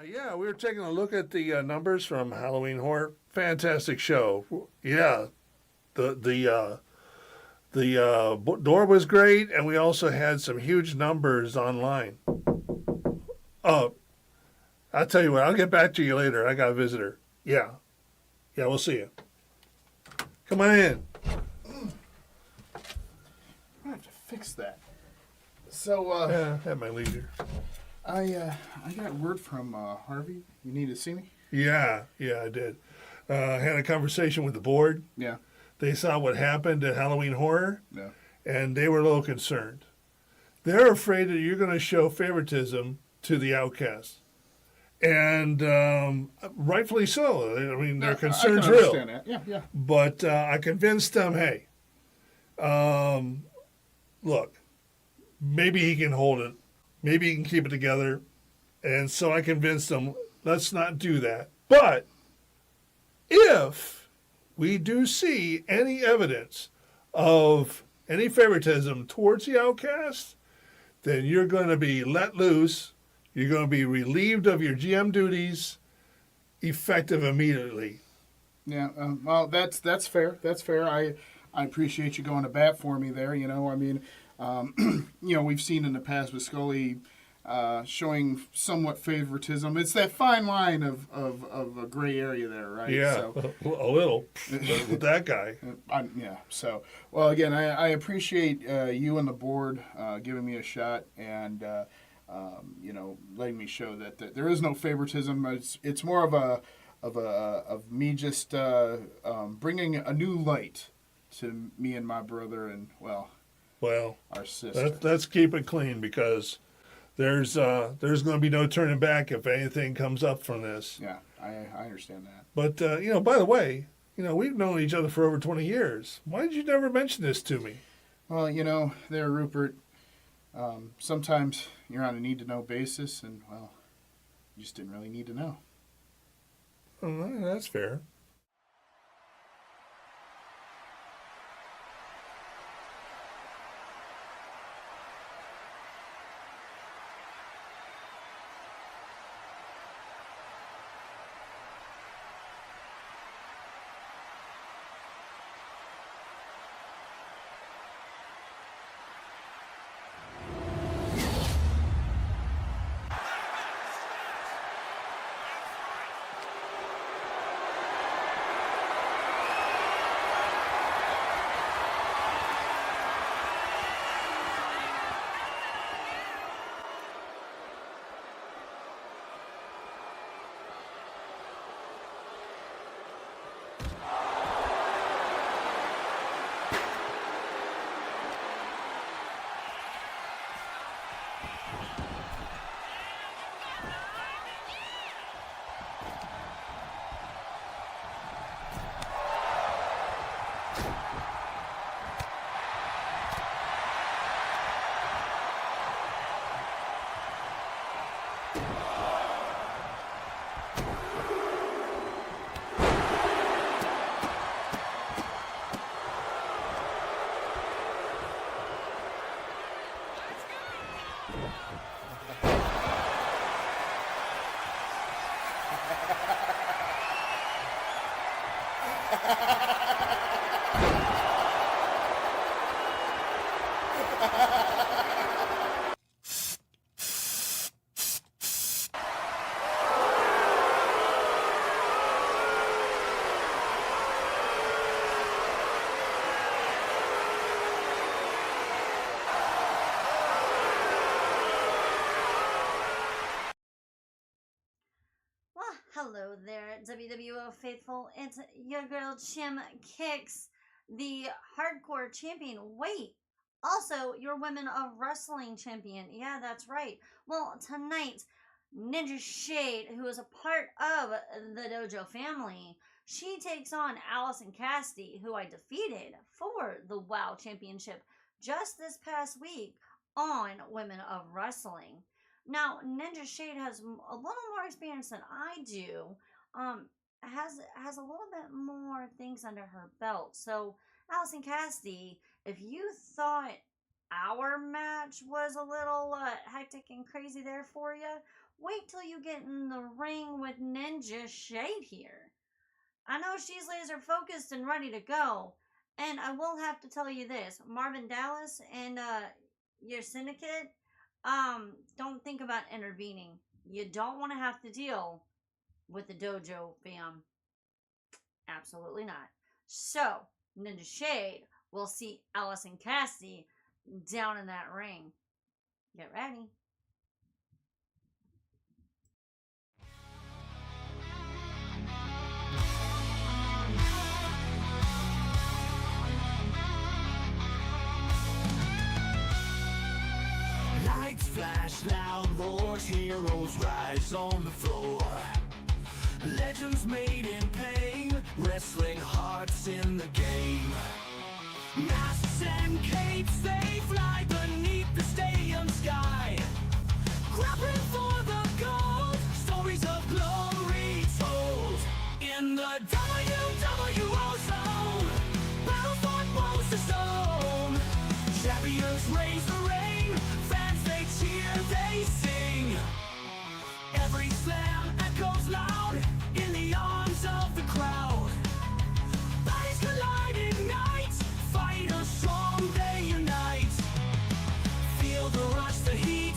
Yeah. We were taking a look at the numbers from Halloween Horror. Fantastic show. Yeah, the door was great, and we also had some huge numbers online. Oh, I'll tell you what. I'll get back to you later. I got a visitor. Yeah. We'll see you. Come on in. I have to fix that. So, Yeah, at my leisure. I got word from Harvey. You need to see me? Yeah, I did. Had a conversation with the board. Yeah. They saw what happened at Halloween Horror, Yeah. and they were a little concerned. They're afraid that you're going to show favoritism to the Outcast. And rightfully so. I mean, their concern's I can real. understand that. Yeah. But I convinced them, hey, look, maybe he can hold it. Maybe he can keep it together. And so I convinced them, let's not do that. But if we do see any evidence of any favoritism towards the Outcast, then you're going to be let loose. You're going to be relieved of your GM duties, effective immediately. Yeah. Well, that's fair. That's fair. I appreciate you going to bat for me there. I mean, we've seen in the past with Scully showing somewhat favoritism. It's that fine line of a gray area there, right? Yeah, So, a little with that guy. So, well, again, I appreciate you and the board giving me a shot and, letting me show that there is no favoritism. It's more of me just bringing a new light to me and my brother and, well, our sister. Let's keep it clean because there's going to be no turning back if anything comes up from this. Yeah, I understand that. But by the way, we've known each other for over 20 years. Why did you never mention this to me? Well, there, Rupert. Sometimes you're on a need-to-know basis, and, well, you just didn't really need to know. Oh, that's fair. Hello there, WWO faithful. It's your girl Chim Kicks, the hardcore champion. Wait, also your women of wrestling champion. Yeah, that's right. Well, tonight, Ninja Shade, who is a part of the Dojo family, she takes on Allison Cassidy, who I defeated for the WOW Championship just this past week on Women of Wrestling. Now, Ninja Shade has a little more experience than I do. Has a little bit more things under her belt. So, Allison Cassidy, if you thought our match was a little hectic and crazy there for you, wait till you get in the ring with Ninja Shade here. I know she's laser focused and ready to go. And I will have to tell you this, Marvin Dallas and your syndicate, don't think about intervening. You don't want to have to deal with the dojo fam. Absolutely not. So, Ninja Shade will see Allison Cassidy down in that ring. Get ready. Lights flash, loud roars, heroes rise on the floor. Legends made in pain, wrestling hearts in the game. Masks and capes, they fly beneath the stadium sky. Grappling for the gold, stories of glory told. In the WWO Zone, battle fought walls to stone. Champions raise the ring, fans they cheer, they sing. Every slam echoes loud in the arms of the crowd. Bodies collide, ignite, fighters strong, they unite. Feel the rush, the heat,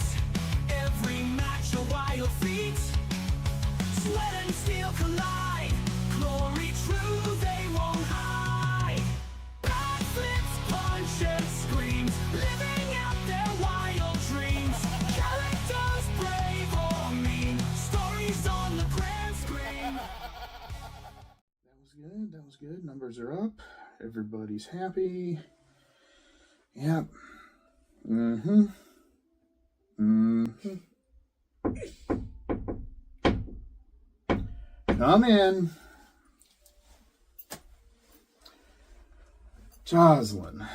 every match a wild feat. Sweat and steel collide, glory true, they won't hide. Backflips, punches, screams, living out their wild dreams. Characters brave or mean, stories on the grand screen. That was good. Numbers are up. Everybody's happy. Yep. Mm-hmm. Mm-hmm. Come in. Jasolyn.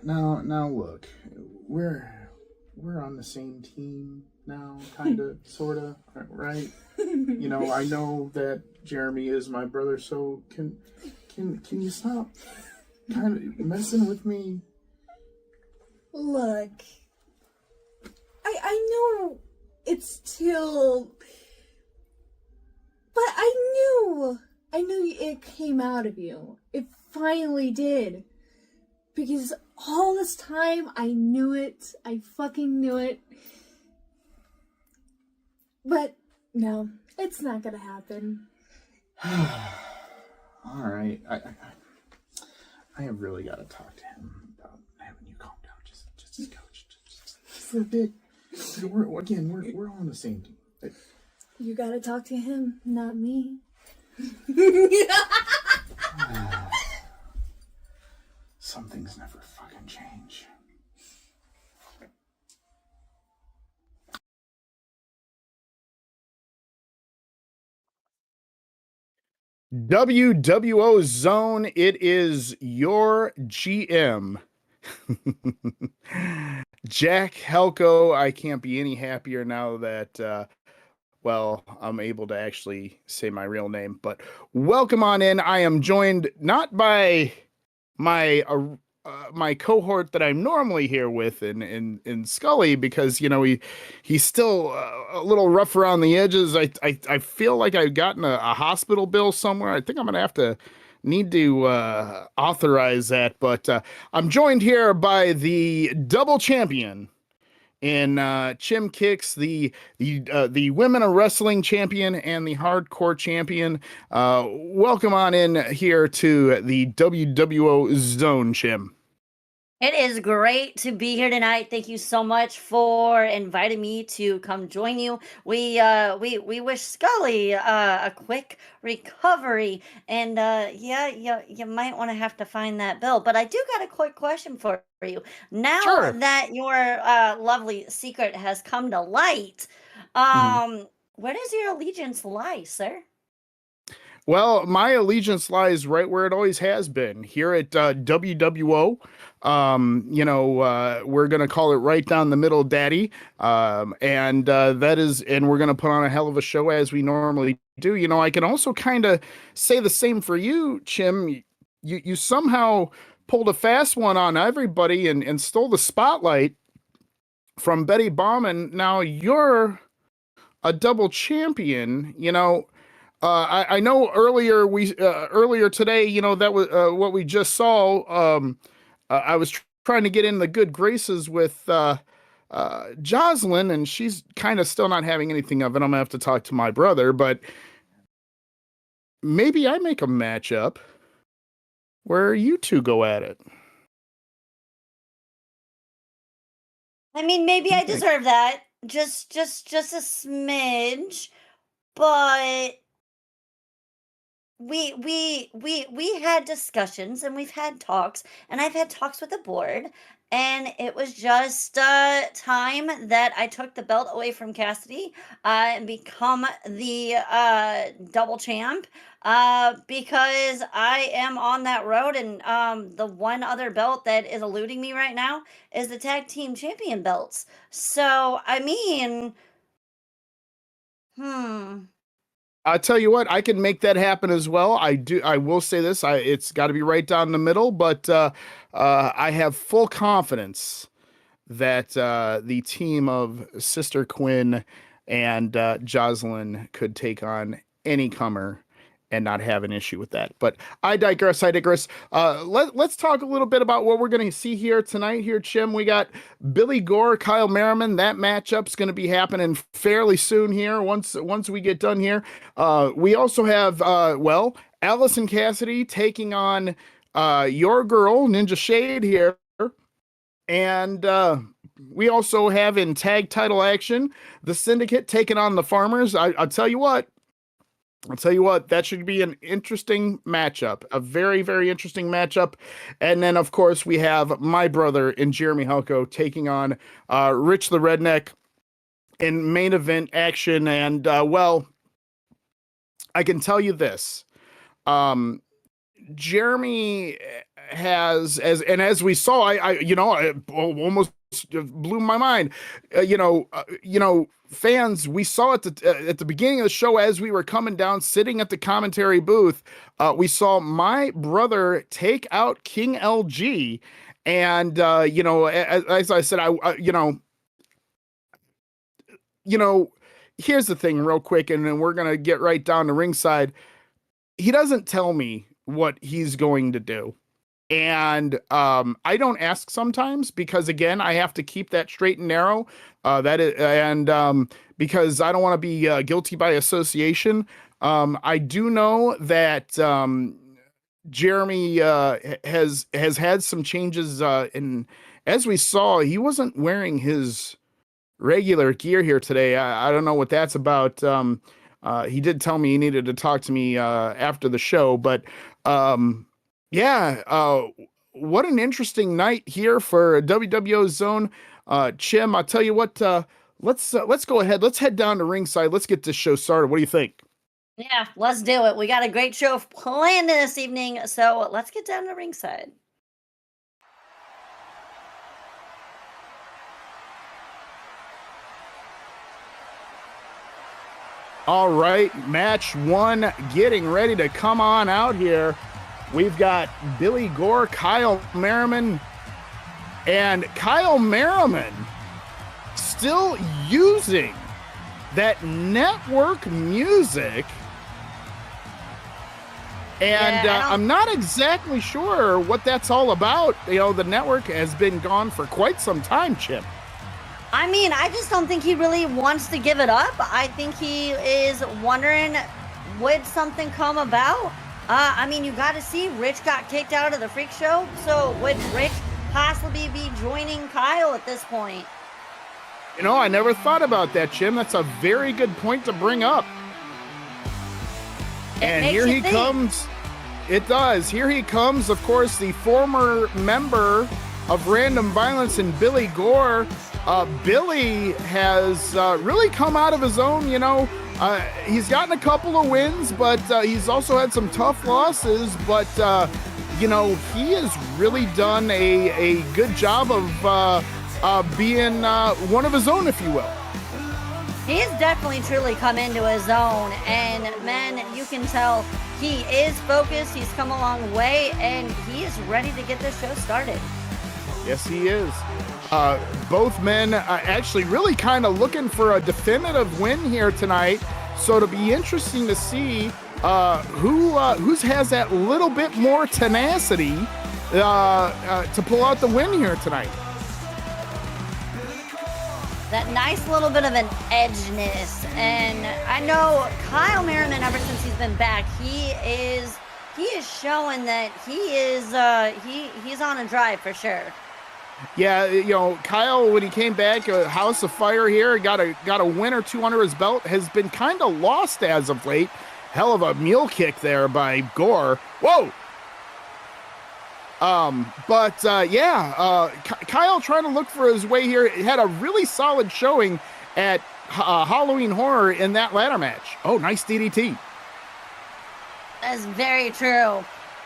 Now look. We're on the same team now, kinda, sorta, right? You know, I know that Jeremy is my brother, so can you stop kind of messing with me? Look, I know it's still, but I knew it came out of you. It finally did. Because all this time, I knew it. I fucking knew it. But, no, it's not gonna happen. Alright, I have really got to talk to him about having you calm down just a coach. Just for a bit. We're all on the same team. You gotta talk to him, not me. Some things never fucking change. WWO Zone, it is your GM. Jack Helko. I can't be any happier now that, I'm able to actually say my real name. But welcome on in. I am joined not by my cohort that I'm normally here with in Scully, because he's still a little rough around the edges. I feel like I've gotten a hospital bill somewhere. I think I'm gonna need to authorize that. But I'm joined here by the double champion in Chim Kicks, the women of wrestling champion and the hardcore champion. Welcome on in here to the WWO Zone, Chim. It is great to be here tonight. Thank you so much for inviting me to come join you. We wish Scully a quick recovery, and you might want to have to find that bill. But I do got a quick question for you. Now Sure. that your lovely secret has come to light, where does your allegiance lie, sir? Well, my allegiance lies right where it always has been, here at WWO. We're going to call it right down the middle, Daddy. And we're going to put on a hell of a show as we normally do. I can also kind of say the same for you, Chim. You somehow pulled a fast one on everybody and stole the spotlight from Betty Bauman. Now you're a double champion. I know earlier today, that was what we just saw. I was trying to get in the good graces with Jasolyn, and she's kind of still not having anything of it. I'm gonna have to talk to my brother, but maybe I make a matchup where you two go at it. I mean, maybe I deserve that. Just a smidge, but we had discussions and we've had talks, and I've had talks with the board, and it was just time that I took the belt away from Cassidy and become the double champ, because I am on that road, and the one other belt that is eluding me right now is the tag team champion belts. So I mean, I'll tell you what, I can make that happen as well. I will say this, it's got to be right down the middle, but I have full confidence that the team of Sister Quinn and Jasolyn could take on any comer and not have an issue with that. But I digress. Let's talk a little bit about what we're going to see here tonight. Here, Chim, we got Billy Gore, Kyle Merriman. That matchup's going to be happening fairly soon here. Once we get done here, we also have Allison Cassidy taking on your girl Ninja Shade here, and we also have in tag title action the Syndicate taking on the Farmers. I'll tell you what, that should be an interesting matchup, a very, very interesting matchup. And then, of course, we have my brother in Jeremy Helko taking on Rich the Redneck in main event action. And, I can tell you this. Jeremy has, as we saw, I almost blew my mind. Fans, we saw at the beginning of the show as we were coming down, sitting at the commentary booth, we saw my brother take out King LG, and as I said, here's the thing, real quick, and then we're gonna get right down to ringside. He doesn't tell me what he's going to do. And I don't ask sometimes because, again, I have to keep that straight and narrow. Because I don't want to be guilty by association. I do know that Jeremy has had some changes. And as we saw, he wasn't wearing his regular gear here today. I don't know what that's about. He did tell me he needed to talk to me after the show, but what an interesting night here for WWO Zone. Chim, I'll tell you what, let's go ahead. Let's head down to ringside. Let's get this show started. What do you think? Yeah, let's do it. We got a great show planned this evening, so let's get down to ringside. All right, match one getting ready to come on out here. We've got Billy Gore, Kyle Merriman, and Kyle Merriman still using that network music. And I'm not exactly sure what that's all about. The network has been gone for quite some time, Chip. I mean, I just don't think he really wants to give it up. I think he is wondering, would something come about? I mean, you got to see, Rich got kicked out of the Freakshow, so would Rich possibly be joining Kyle at this point? I never thought about that, Jim. That's a very good point to bring up. And here he comes. It does. Here he comes, of course, the former member of Random Violence and Billy Gore. Billy has really come out of his own, he's gotten a couple of wins, but he's also had some tough losses. But, he has really done a good job of being one of his own, if you will. He's definitely truly come into his own. And, man, you can tell He is focused, he's come a long way, and he is ready to get this show started. Yes, he is. Both men actually really kind of looking for a definitive win here tonight. So it'll be interesting to see who has that little bit more tenacity to pull out the win here tonight. That nice little bit of an edginess. And I know Kyle Merriman, ever since he's been back, he is showing that he's on a drive for sure. Yeah, you know, Kyle, when he came back, House of Fire here, got a win or two under his belt, has been kind of lost as of late. Hell of a mule kick there by Gore. Whoa! Kyle trying to look for his way here. He had a really solid showing at Halloween Horror in that ladder match. Oh, nice DDT. That's very true.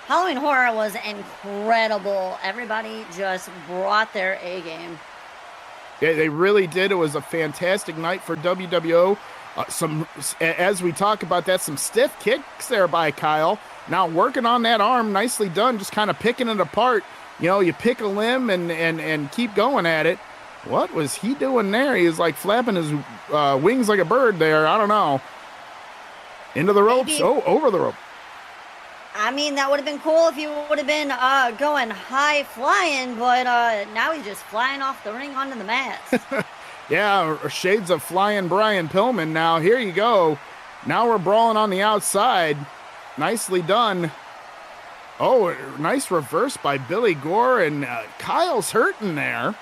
Halloween Horror was incredible. Everybody just brought their A game. Yeah, they really did. It was a fantastic night for WWO. As we talk about that, some stiff kicks there by Kyle. Now working on that arm, nicely done, just kind of picking it apart. You know, you pick a limb and keep going at it. What was he doing there? He was like flapping his wings like a bird there. I don't know. Into the ropes. Maybe. Oh, over the rope. I mean, that would have been cool if he would have been going high flying, but now he's just flying off the ring onto the mats. Yeah, shades of flying Brian Pillman. Now, here you go. Now we're brawling on the outside. Nicely done. Oh, nice reverse by Billy Gore, and Kyle's hurting there.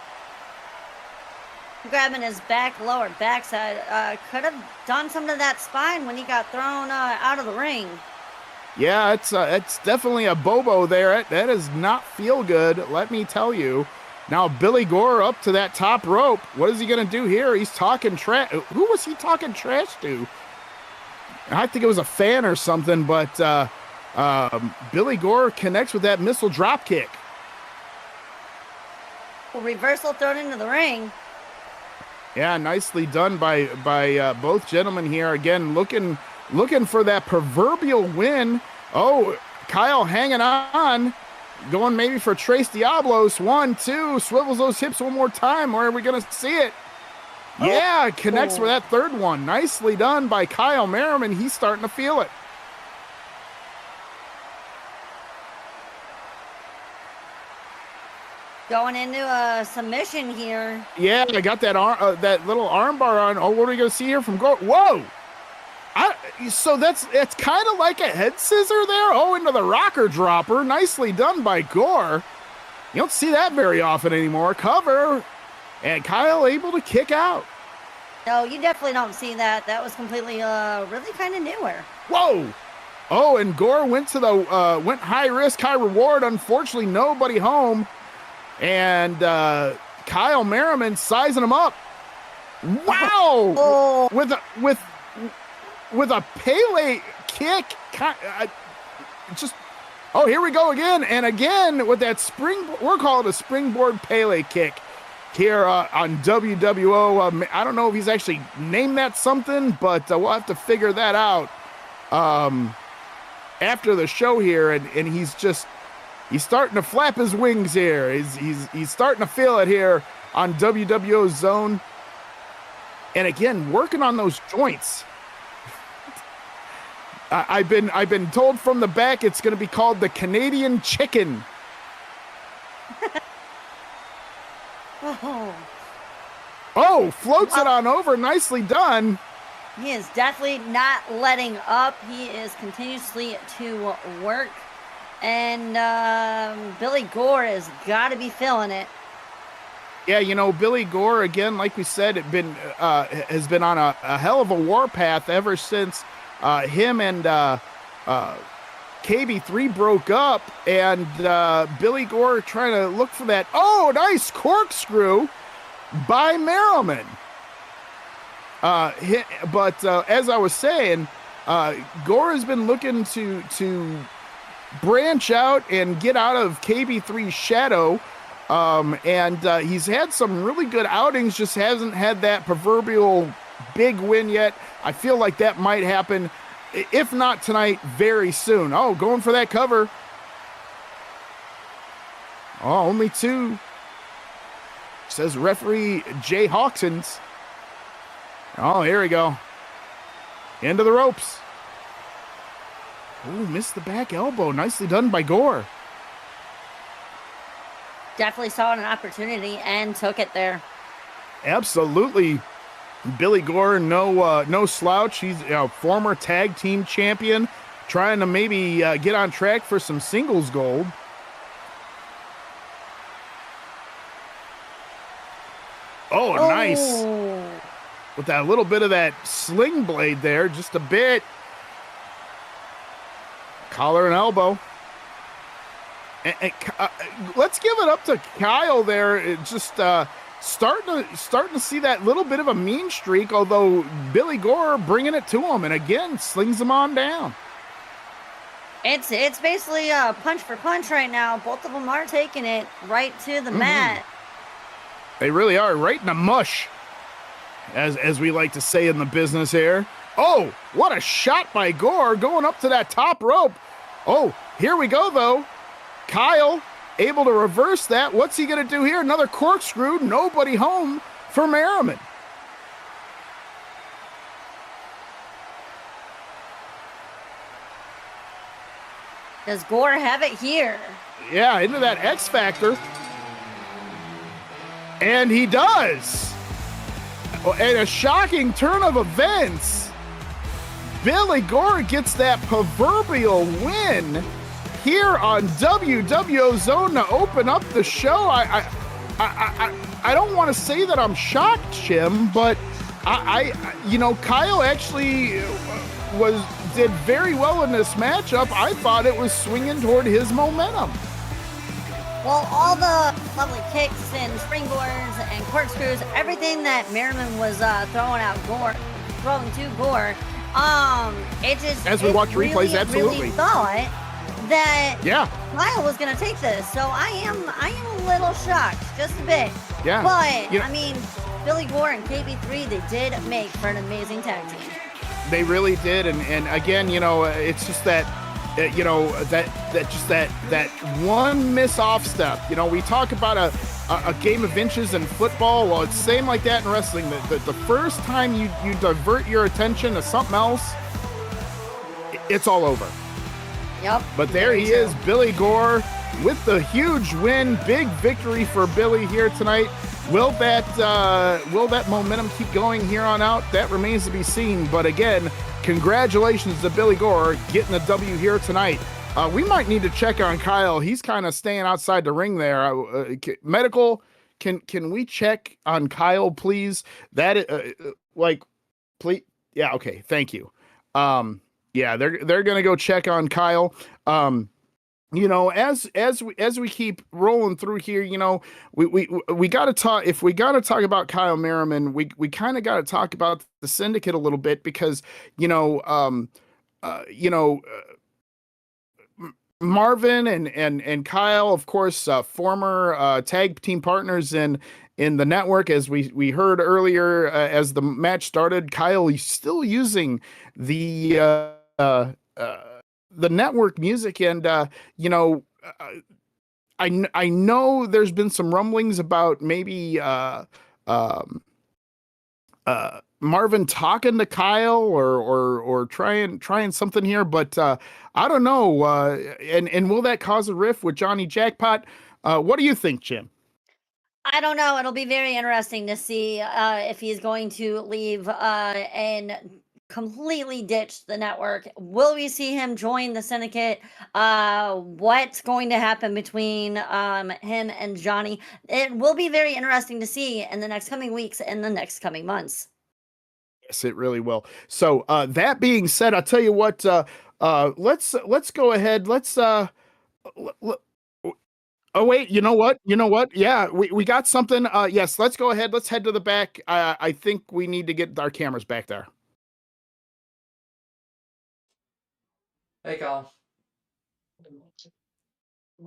Grabbing his lower backside. Could have done something to that spine when he got thrown out of the ring. Yeah, it's definitely a bobo there. That does not feel good, let me tell you. Now Billy Gore up to that top rope. What is he going to do here? He's talking trash. Who was he talking trash to? I think it was a fan or something, but Billy Gore connects with that missile drop kick. Reversal thrown into the ring. Yeah, nicely done by both gentlemen here. Again, looking for that proverbial win. Oh, Kyle hanging on, going maybe for Tres Diablos. 1, 2, swivels those hips one more time. Where are we going to see it? Yeah, connects with that third one. Nicely done by Kyle Merriman. He's starting to feel it. Going into a submission here. Yeah, I got that little arm bar on. Oh, what are we going to see here from Gore? Whoa! So that's kind of like a head scissor there. Oh, into the rocker dropper. Nicely done by Gore. You don't see that very often anymore. Cover. And Kyle able to kick out. No, you definitely don't see that. That was completely, really kind of newer. Whoa! Oh, and Gore went went high risk, high reward. Unfortunately, nobody home. And Kyle Merriman sizing him up. Wow! Oh. With a Pele kick. Oh, here we go again. And again with that we're calling it a springboard Pele kick here on WWO. I don't know if he's actually named that something, but we'll have to figure that out after the show here. And he's starting to flap his wings here. He's starting to feel it here on WWO Zone. And again, working on those joints. I've been told from the back it's going to be called the Canadian Chicken. Oh, floats it on over. Nicely done. He is definitely not letting up. He is continuously to work. And Billy Gore has got to be feeling it. Yeah, you know, Billy Gore, again, like we said, has been on a hell of a warpath ever since him and KB3 broke up, and Billy Gore trying to look for that. Oh, nice corkscrew by Merriman. But as I was saying, Gore has been looking to branch out and get out of KB3's shadow. And he's had some really good outings, just hasn't had that proverbial big win yet. I feel like that might happen if not tonight, very soon. Oh, going for that cover. Oh, only 2. Says referee Jay Hawkins. Oh, here we go. Into the ropes. Oh, missed the back elbow. Nicely done by Gore. Definitely saw an opportunity and took it there. Absolutely. Billy Gore, no slouch. He's a former tag team champion, trying to maybe get on track for some singles gold. Oh, nice. With that little bit of that sling blade there, just a bit. Collar and elbow. And let's give it up to Kyle there. It just starting to see that little bit of a mean streak, although Billy Gore bringing it to him, and again slings him on down. It's basically a punch for punch right now. Both of them are taking it right to the mat. They really are, right in the mush, as we like to say in the business here. Oh, what a shot by Gore going up to that top rope. Oh, here we go, though. Kyle able to reverse that. What's he going to do here? Another corkscrew. Nobody home for Merriman. Does Gore have it here? Yeah, into that X Factor. And he does. And a shocking turn of events. Billy Gore gets that proverbial win here on WWO Zone to open up the show. I don't want to say that I'm shocked, Jim, but Kyle actually did very well in this matchup. I thought it was swinging toward his momentum. Well, all the lovely kicks and springboards and corkscrews, everything that Merriman was throwing to Gore, it just as we watch replays, absolutely really thought that yeah, Kyle was going to take this. So I am a little shocked, just a bit. Yeah, but I mean, Billy Gore and KB3, they did make for an amazing tag team. They really did, and again, it's just that. That one miss off step. We talk about a game of inches in football. Well, it's same like that in wrestling. The first time you divert your attention to something else, it's all over. Yep. But there he is, Billy Gore, with the huge win. Big victory for Billy here tonight. Will that momentum keep going here on out? That remains to be seen. But again, congratulations to Billy Gore getting a W here tonight. We might need to check on Kyle. He's kind of staying outside the ring there. Medical, can we check on Kyle, please? That please. Yeah. Okay. Thank you. Yeah, they're gonna go check on Kyle. As we keep rolling through here, we got to talk. If we got to talk about Kyle Merriman, we kind of got to talk about the Syndicate a little bit because Marvin and Kyle, of course, former tag team partners in the network. As we heard earlier, as the match started, Kyle is still using the network music, and I know there's been some rumblings about maybe Marvin talking to Kyle or trying something here, but I don't know. And will that cause a rift with Johnny Jackpot? What do you think, Jim? I don't know. It'll be very interesting to see if he's going to leave and completely ditch the network. Will we see him join the Syndicate? What's going to happen between him and Johnny? It will be very interesting to see in the next coming weeks and the next coming months. Yes, it really will. So that being said, I'll tell you what. Let's go ahead. Oh wait, you know what? Yeah, we got something. Yes, let's go ahead. Let's head to the back. I think we need to get our cameras back there. Hey, Colin.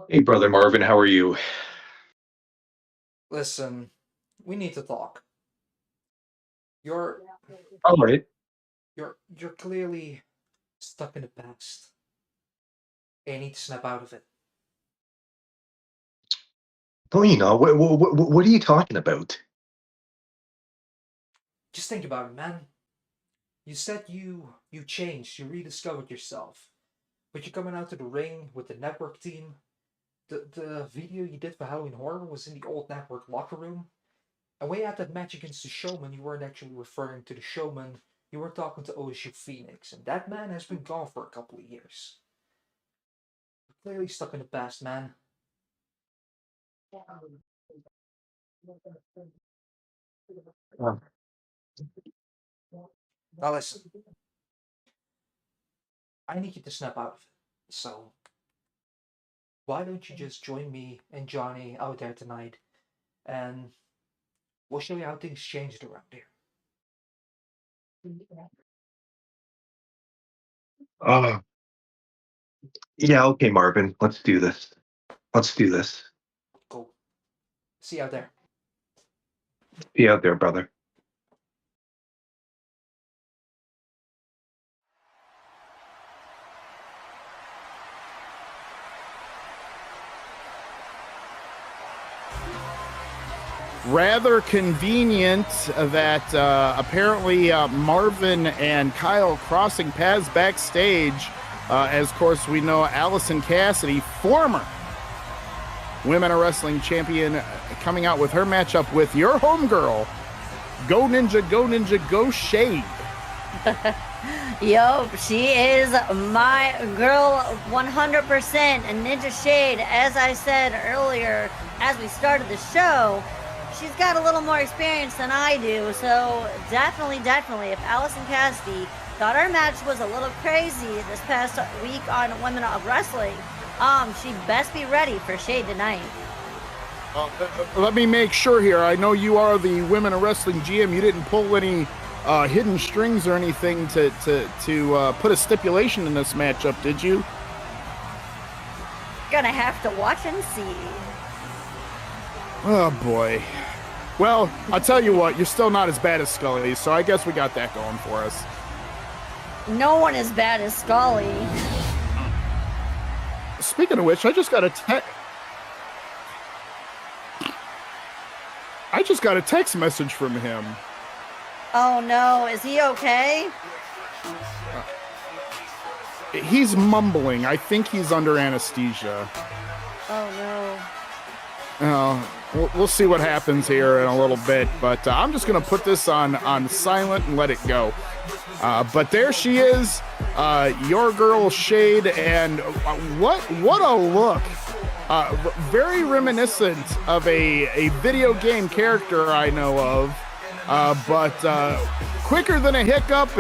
Hey, Brother Marvin, how are you? Listen, we need to talk. You're All right. you're clearly stuck in the past. And you need to snap out of it. Polina, what are you talking about? Just think about it, man. You said you changed, you rediscovered yourself. But you're coming out to the ring with the network team. The video you did for Halloween Horror was in the old network locker room. And when you had that match against the Showman, you weren't actually referring to the Showman. You were talking to OSU Phoenix. And that man has been gone for a couple of years. You're clearly stuck in the past, man. Uh, Now listen. I need you to snap out of it. So, why don't you just join me and Johnny out there tonight, and we'll show you how things changed around here. uh, yeah, okay, Marvin. Let's do this. Let's do this. Cool. See you out there. Be out there, brother. Rather convenient that apparently Marvin and Kyle crossing paths backstage. As, of course, we know Allison Cassidy, former Women of Wrestling champion, coming out with her matchup with your homegirl, Go Ninja, Go Shade. Yup, she is my girl 100%. And Ninja Shade, as I said earlier, as we started the show, she's got a little more experience than I do. So definitely, if Allison Cassidy thought our match was a little crazy this past week on Women of Wrestling, she best be ready for Shade tonight. Let me make sure here. I know you are the Women of Wrestling GM. You didn't pull any hidden strings or anything to put a stipulation in this matchup, did you? Gonna have to watch and see. Oh boy. Well, I'll tell you what, you're still not as bad as Scully, so I guess we got that going for us. No one as bad as Scully. Speaking of which, I just got a text message from him. Oh no, is he okay? He's mumbling. I think he's under anesthesia. Oh We'll see what happens here in a little bit, but I'm just going to put this on silent and let it go. But there she is, your girl Shade, and what a look. Very reminiscent of a video game character I know of, but quicker than a hiccup,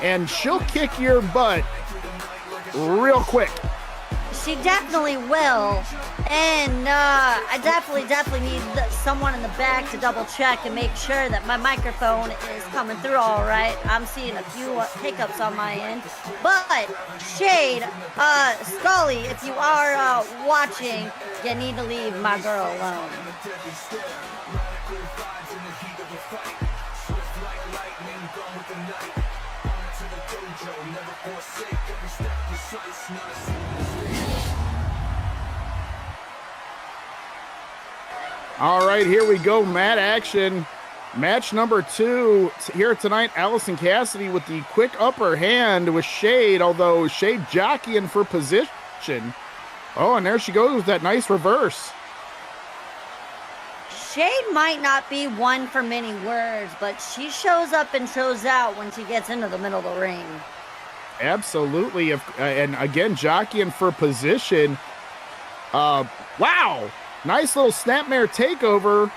and she'll kick your butt real quick. She definitely will, and I definitely need someone in the back to double check and make sure that my microphone is coming through all right. I'm seeing a few hiccups on my end, but Shade, Scully, if you are watching, you need to leave my girl alone. All right, here we go, Matt action. Match number 2 here tonight. Allison Cassidy with the quick upper hand with Shade, although Shade jockeying for position. Oh, and there she goes with that nice reverse. Shade might not be one for many words, but she shows up and shows out when she gets into the middle of the ring. Absolutely. And again, jockeying for position. Wow. Nice little snapmare takeover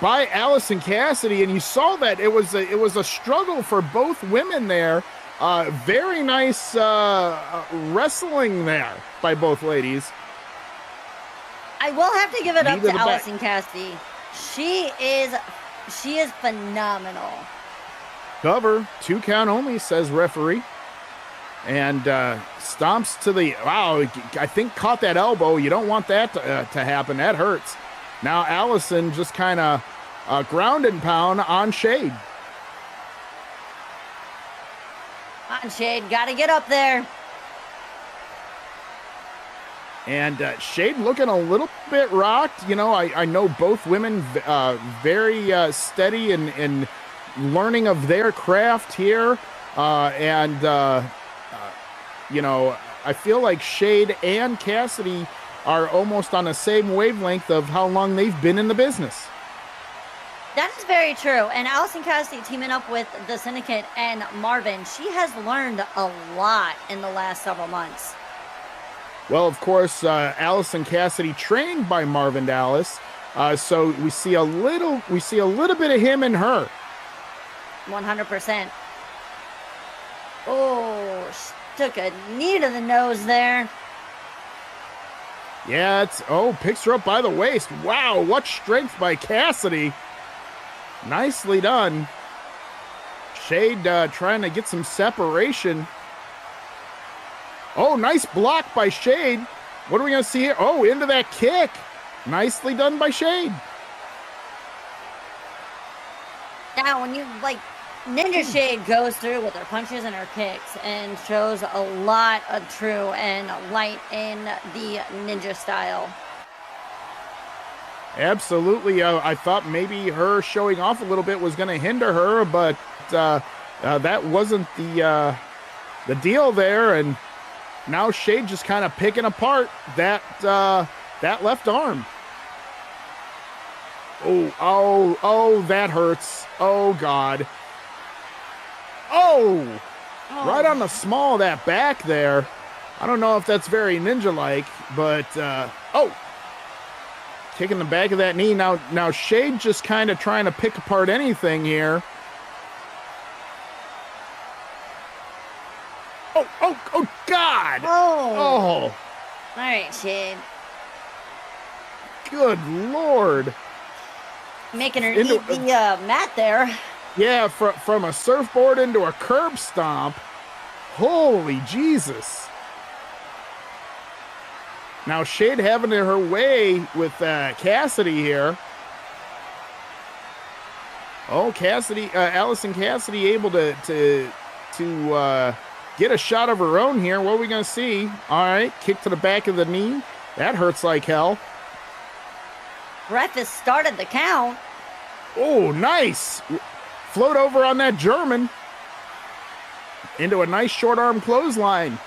by Allison Cassidy, and you saw that it was a struggle for both women there. Very nice wrestling there by both ladies. I will have to give it up to Allison Cassidy. She is phenomenal. Cover, 2 count only, says referee. And stomps to the, wow, I think caught that elbow. You don't want that to happen. That hurts. Now Allison just kind of ground and pound on Shade. on, Shade. Gotta get up there. And Shade looking a little bit rocked. You know, I know both women very steady in learning of their craft here. You know, I feel like Shade and Cassidy are almost on the same wavelength of how long they've been in the business. That is very true. And Allison Cassidy teaming up with the Syndicate and Marvin, she has learned a lot in the last several months. Well, of course, Allison Cassidy trained by Marvin Dallas, so we see a little bit of him and her. 100%. Oh, she took a knee to the nose there. Yeah, picks her up by the waist. Wow, what strength by Cassidy. Nicely done. Shade trying to get some separation. Oh, nice block by Shade. What are we going to see here? Oh, into that kick. Nicely done by Shade. Now, when you, Ninja Shade goes through with her punches and her kicks and shows a lot of true and light in the ninja style. Absolutely. I thought maybe her showing off a little bit was going to hinder her, but that wasn't the deal there. And now Shade just kind of picking apart that left arm. Oh, that hurts. Oh, God. Oh, right on the small of that back there. I don't know if that's very ninja-like, but, kicking the back of that knee. Now Shade just kind of trying to pick apart anything here. Oh, God. Oh. All right, Shade. Good Lord. Making her eat the mat there. Yeah, from a surfboard into a curb stomp. Holy Jesus. Now Shade having her way with Cassidy here. Oh, Allison Cassidy able to get a shot of her own here. What are we going to see? All right, kick to the back of the knee. That hurts like hell. Ref has started the count. Oh, nice. Float over on that German. Into a nice short arm clothesline.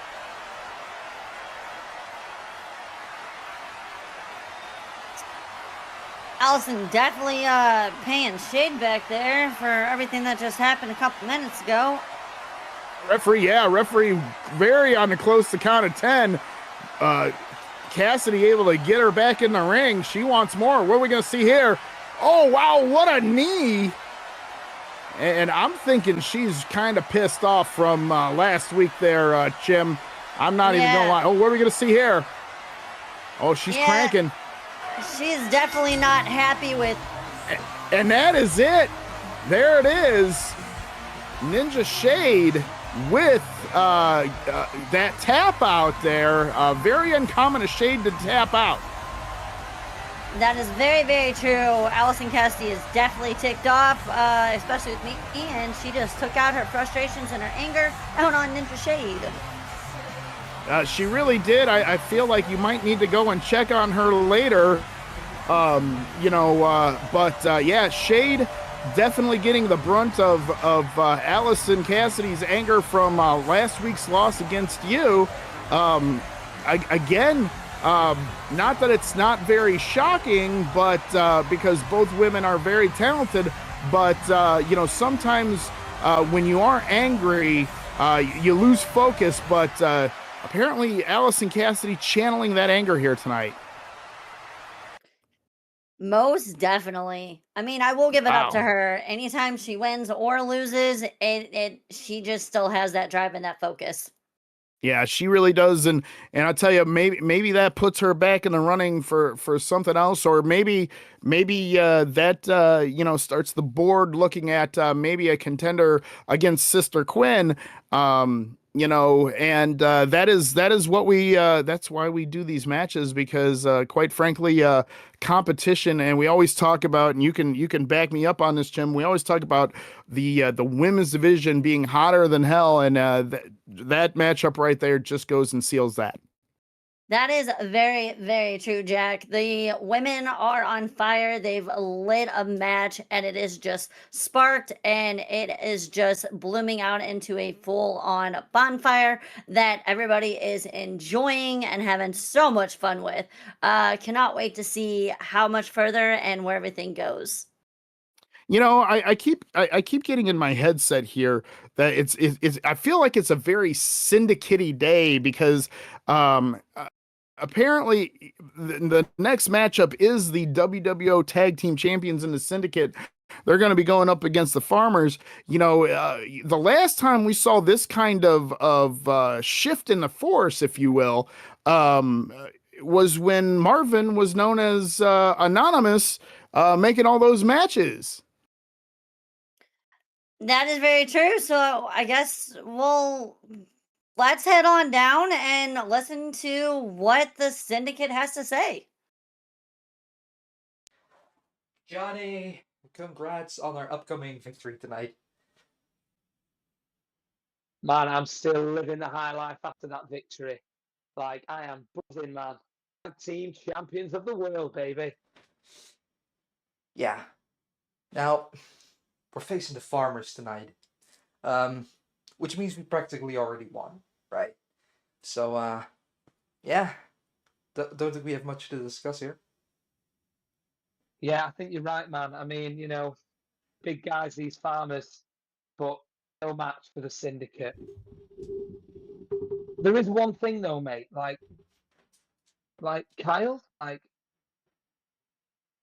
Allison definitely paying Shade back there for everything that just happened a couple minutes ago. Referee very on the close to count of 10. Cassidy able to get her back in the ring. She wants more. What are we going to see here? Oh, wow, what a knee. And I'm thinking she's kind of pissed off from last week there, Chim. I'm not even going to lie. Oh, what are we going to see here? Oh, she's cranking. She's definitely not happy with... And that is it. There it is. Ninja Shade with that tap out there. Very uncommon a Shade to tap out. That is very, very true. Allison Cassidy is definitely ticked off, especially with me, and she just took out her frustrations and her anger out on Ninja Shade. She really did. I feel like you might need to go and check on her later. Shade definitely getting the brunt of Allison Cassidy's anger from last week's loss against you. Not that it's not very shocking, but because both women are very talented, but sometimes when you are angry, you lose focus, but apparently Allison Cassidy channeling that anger here tonight. Most definitely. I mean, I will give it up to her. Anytime she wins or loses, she just still has that drive and that focus. Yeah, she really does, and I'll tell you, maybe that puts her back in the running for something else, or maybe that starts the board looking at maybe a contender against Sister Quinn. And that is what we that's why we do these matches, because quite frankly, competition, and we always talk about, and you can back me up on this, Jim. We always talk about the women's division being hotter than hell, and that matchup right there just goes and seals that. That is very, very true, Jack. The women are on fire. They've lit a match, and it is just sparked, and it is just blooming out into a full-on bonfire that everybody is enjoying and having so much fun with. Cannot wait to see how much further and where everything goes. I keep getting in my headset here that it's I feel like it's a very syndicate-y day, because apparently the next matchup is the WWO Tag Team Champions in the Syndicate. They're going to be going up against the Farmers. The last time we saw this kind of shift in the force, if you will, was when Marvin was known as Anonymous, making all those matches. That is very true. So I guess let's head on down and listen to what the Syndicate has to say. Johnny, congrats on our upcoming victory tonight. Man, I'm still living the high life after that victory. Like, I am buzzing, man. Team champions of the world, baby. Yeah. Now, we're facing the Farmers tonight, which means we practically already won, right? So, yeah, don't think we have much to discuss here. Yeah, I think you're right, man. I mean, big guys, these Farmers, but no match for the Syndicate. There is one thing, though, mate. Like Kyle,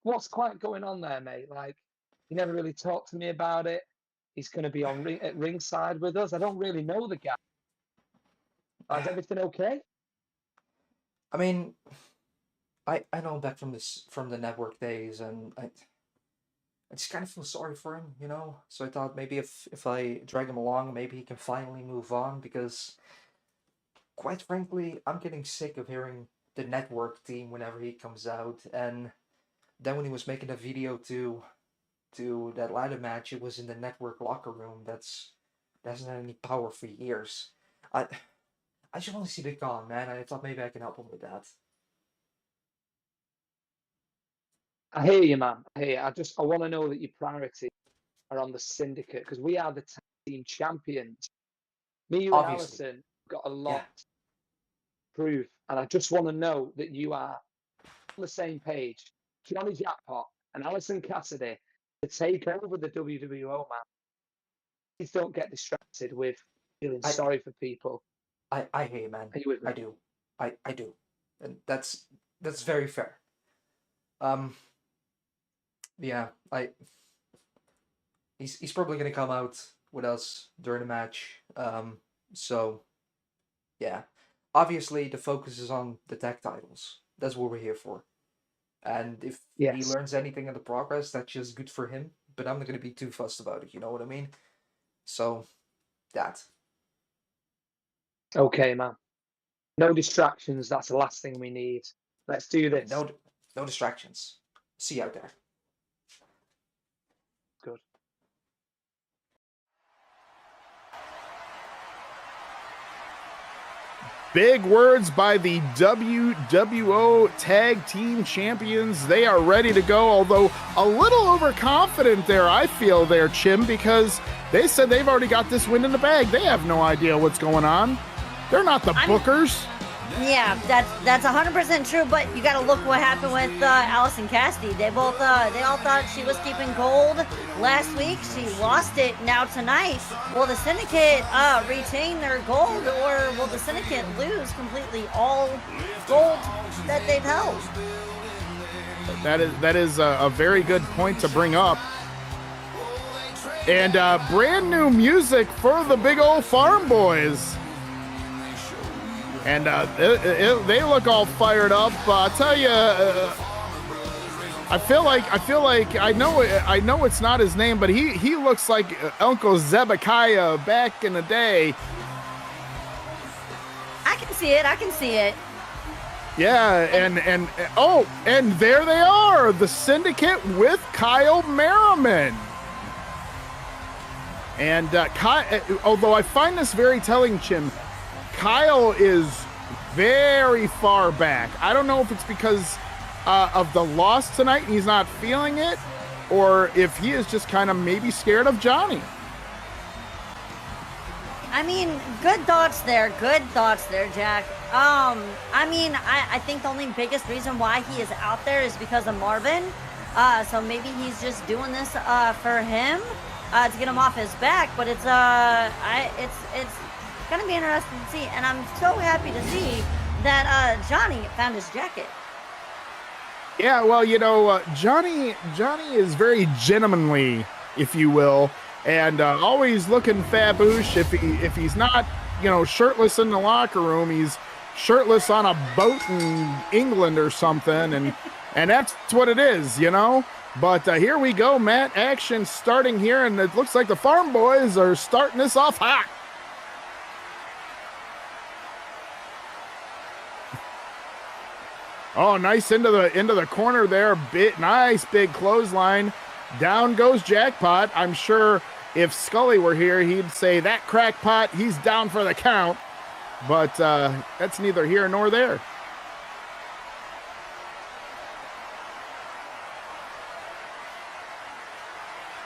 what's quite going on there, mate? Like, he never really talked to me about it. He's going to be at ringside with us. I don't really know the guy. Is everything okay? I mean, I know him back from the network days, and I just kind of feel sorry for him, So I thought maybe if I drag him along, maybe he can finally move on, because quite frankly, I'm getting sick of hearing the network team whenever he comes out. And then when he was making a video to that ladder match, it was in the network locker room. That hasn't had any power for years. I just want to see it gone, man. I thought maybe I can help him with that. I hear you, man. I hear you. I want to know that your priorities are on the Syndicate, because we are the tag team champions. Me, you, Obviously. and Allison got a lot to prove, and I just want to know that you are on the same page. Johnny Jackpot and Allison Cassidy to take over the WWO, man. Please don't get distracted with feeling sorry for people. I hear you, man. Are you with me? I do. I do. And that's very fair. Yeah, he's probably gonna come out with us during the match. So yeah. Obviously the focus is on the tag titles. That's what we're here for. And if he learns anything in the progress, that's just good for him. But I'm not gonna be too fussed about it, you know what I mean? So that. Okay, man. No distractions. That's the last thing we need. Let's do this. No distractions. See you out there. Good. Big words by the WWO Tag Team Champions. They are ready to go, although a little overconfident there, I feel there, Chim, because they said they've already got this win in the bag. They have no idea what's going on. They're not the bookers. Yeah, that's 100% true. But you got to look what happened with Allison Cassidy. They all thought she was keeping gold last week. She lost it. Now tonight, will the Syndicate retain their gold, or will the Syndicate lose completely all gold that they've held? That is a very good point to bring up. And brand new music for the big old farm boys. And they look all fired up. I'll tell you, I feel like I know it's not his name, but he looks like Uncle Zebekiah back in the day. see it. I can see it. Yeah, and there they are, the Syndicate with Kyle Merriman. And although I find this very telling, Chim, Kyle is very far back. I don't know if it's because of the loss tonight and he's not feeling it, or if he is just kind of maybe scared of Johnny. I mean, good thoughts there, Jack. I mean, I think the only biggest reason why he is out there is because of Marvin. So maybe he's just doing this for him to get him off his back. But it's gonna be interesting to see, and I'm so happy to see that Johnny found his jacket. Yeah, well, you know, Johnny is very gentlemanly, if you will. And always looking faboosh. If he's not, you know, shirtless in the locker room, he's shirtless on a boat in England or something, and that's what it is, you know. But here we go, Matt. Action starting here, and it looks like the Farm Boys are starting this off hot. Oh, nice into the corner there. Nice big clothesline. Down goes Jackpot. I'm sure if Scully were here, he'd say that crackpot, he's down for the count. But that's neither here nor there.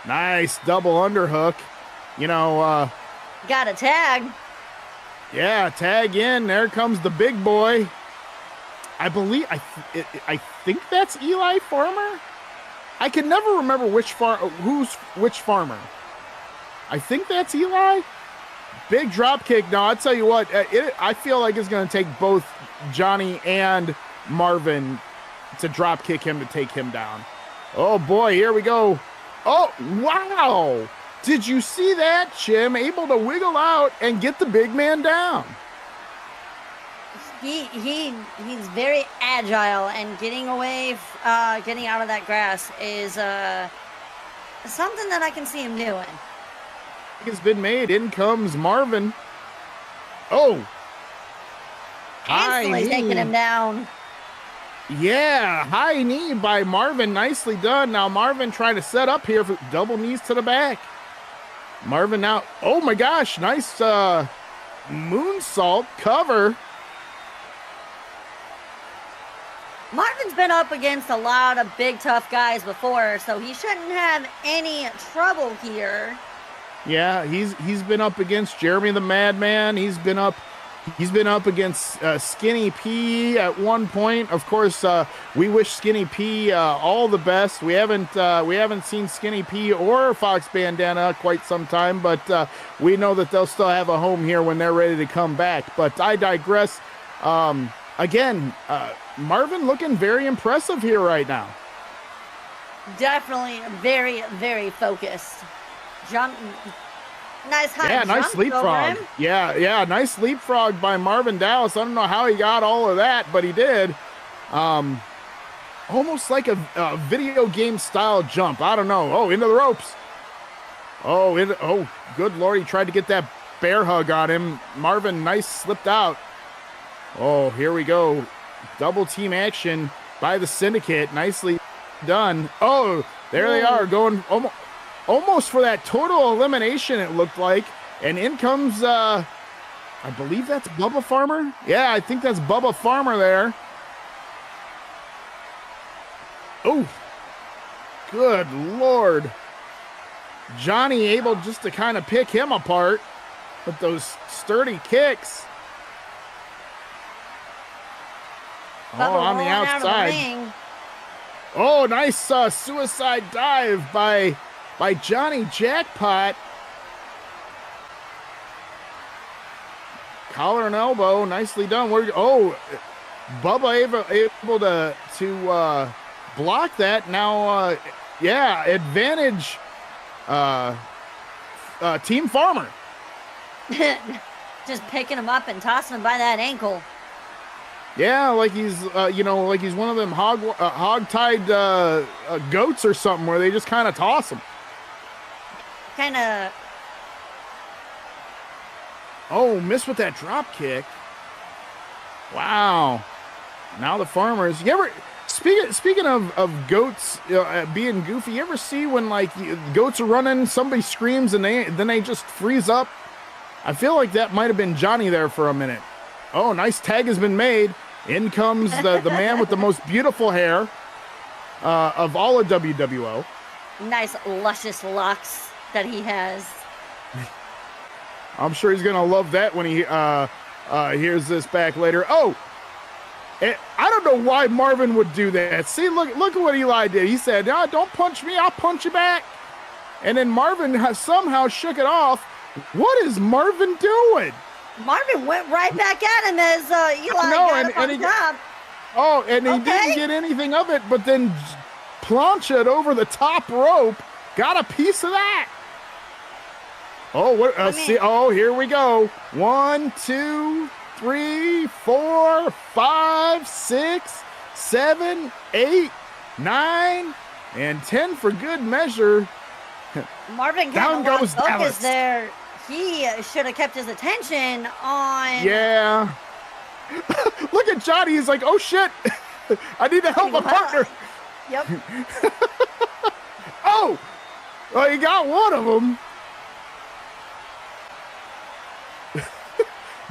Nice double underhook. You know, got a tag. Yeah, tag in. There comes the big boy. I think that's Eli Farmer. I can never remember which farmer. I think that's Eli. Big drop kick. No, I'll tell you what. I feel like it's going to take both Johnny and Marvin to drop kick him to take him down. Oh boy, here we go. Oh wow! Did you see that, Chim? Able to wiggle out and get the big man down. He's very agile, and getting away, getting out of that grass is something that I can see him doing. It's been made. In comes Marvin. Oh, Instantly taking him down. Yeah, high knee by Marvin. Nicely done. Now Marvin trying to set up here for double knees to the back. Marvin now. Oh my gosh, nice moonsault cover. Marvin's been up against a lot of big, tough guys before, so he shouldn't have any trouble here. Yeah, he's been up against Jeremy the Madman. He's been up against Skinny P at one point. Of course, we wish Skinny P all the best. We haven't seen Skinny P or Fox Bandana quite some time, but we know that they'll still have a home here when they're ready to come back. But I digress. Again, Marvin looking very impressive here right now. Definitely very, very focused. Nice high jump. Nice leapfrog. Yeah, nice leapfrog by Marvin Dallas. I don't know how he got all of that, but he did. Almost like a video game style jump. I don't know. Oh, into the ropes. Oh, good Lord. He tried to get that bear hug on him. Marvin, nice, slipped out. Oh, here we go. Double team action by the Syndicate. Nicely done. Oh, there they are going almost for that total elimination, it looked like. And in comes, I believe that's Bubba Farmer. Yeah, I think that's Bubba Farmer there. Oh, good Lord. Johnny able just to kind of pick him apart with those sturdy kicks. Bubba on the outside. Oh, nice suicide dive by Johnny Jackpot. Collar and elbow, nicely done. Bubba able to block that. Now, advantage Team Farmer. Just picking him up and tossing him by that ankle. Yeah, like he's like he's one of them hog-tied goats or something where they just kind of toss him. Kind of. Oh, missed with that drop kick. Wow. Now the farmers. You ever speaking of goats being goofy? You ever see when like goats are running, somebody screams and then they just freeze up? I feel like that might have been Johnny there for a minute. Oh, nice tag has been made. In comes the man with the most beautiful hair of all of WWO. Nice luscious locks that he has. I'm sure he's gonna love that when he hears this back later. Oh, I don't know why Marvin would do that. See, look at what Eli did. He said, "No, don't punch me. I'll punch you back." And then Marvin somehow shook it off. What is Marvin doing? Marvin went right back at him as Eli got up on top. Oh, and he didn't get anything of it, but then plancha'd over the top rope. Got a piece of that. Oh, what? See, oh, here we go. 1, 2, 3, 4, 5, 6, 7, 8, 9, and 10 for good measure. Marvin down got goes focus Dallas. there. He should have kept his attention on. Yeah. Look at Johnny. He's like, oh shit. I need to help my partner. Yep. Oh, well, he got one of them.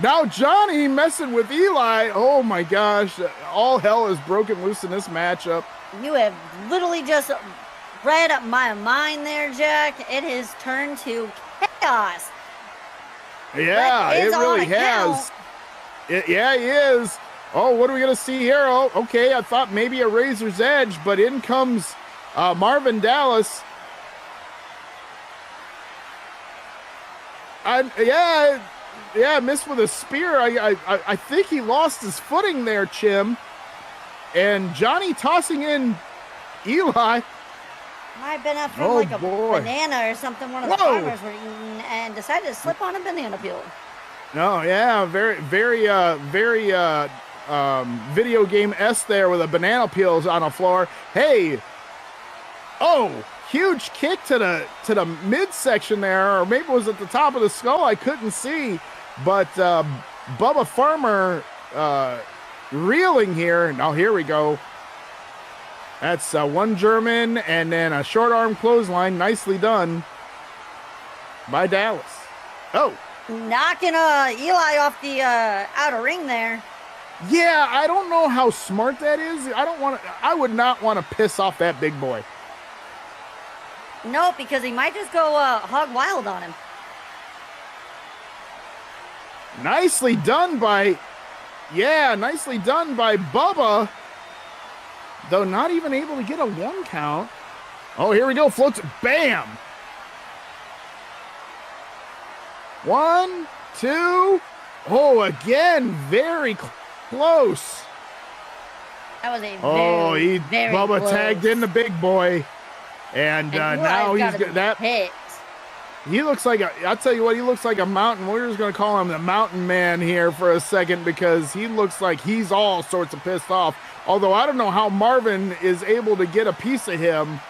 Now Johnny messing with Eli. Oh my gosh. All hell is broken loose in this matchup. You have literally just read my mind there, Jack. It has turned to chaos. Yeah, it really has. Yeah, he is. Oh, what are we going to see here? Oh, okay, I thought maybe a razor's edge, but in comes Marvin Dallas. Yeah, missed with a spear. I think he lost his footing there, Chim. And Johnny tossing in Eli. Might have been from like a banana or something one of the farmers were eating and decided to slip on a banana peel. No, yeah, very video game-esque there with a banana peels on the floor. Hey, oh, huge kick to the midsection there, or maybe it was at the top of the skull. I couldn't see, but Bubba Farmer reeling here. Now here we go. That's one German and then a short arm clothesline. Nicely done by Dallas. Oh. Knocking Eli off the outer ring there. Yeah, I don't know how smart that is. I would not want to piss off that big boy. No, because he might just go hog wild on him. Nicely done by Bubba. Though not even able to get a 1 count. Oh, here we go. Floats. Bam. 1, 2. Oh, again, very close. That was a very Bubba close. tagged in the big boy. And now he's got that. Hit. He looks like I'll tell you what, he looks like a mountain. We're just going to call him the mountain man here for a second because he looks like he's all sorts of pissed off. Although I don't know how Marvin is able to get a piece of him.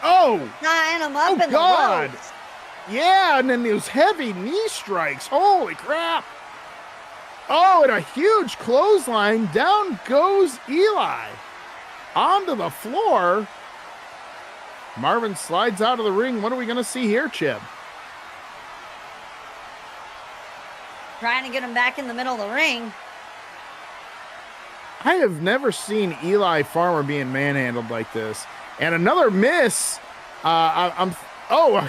Oh! Tying him up in God. the ropes. Yeah, and then those heavy knee strikes. Holy crap. Oh, and a huge clothesline. Down goes Eli. Onto the floor. Marvin slides out of the ring. What are we going to see here, Chip? Trying to get him back in the middle of the ring. I have never seen Eli Farmer being manhandled like this. And another miss. A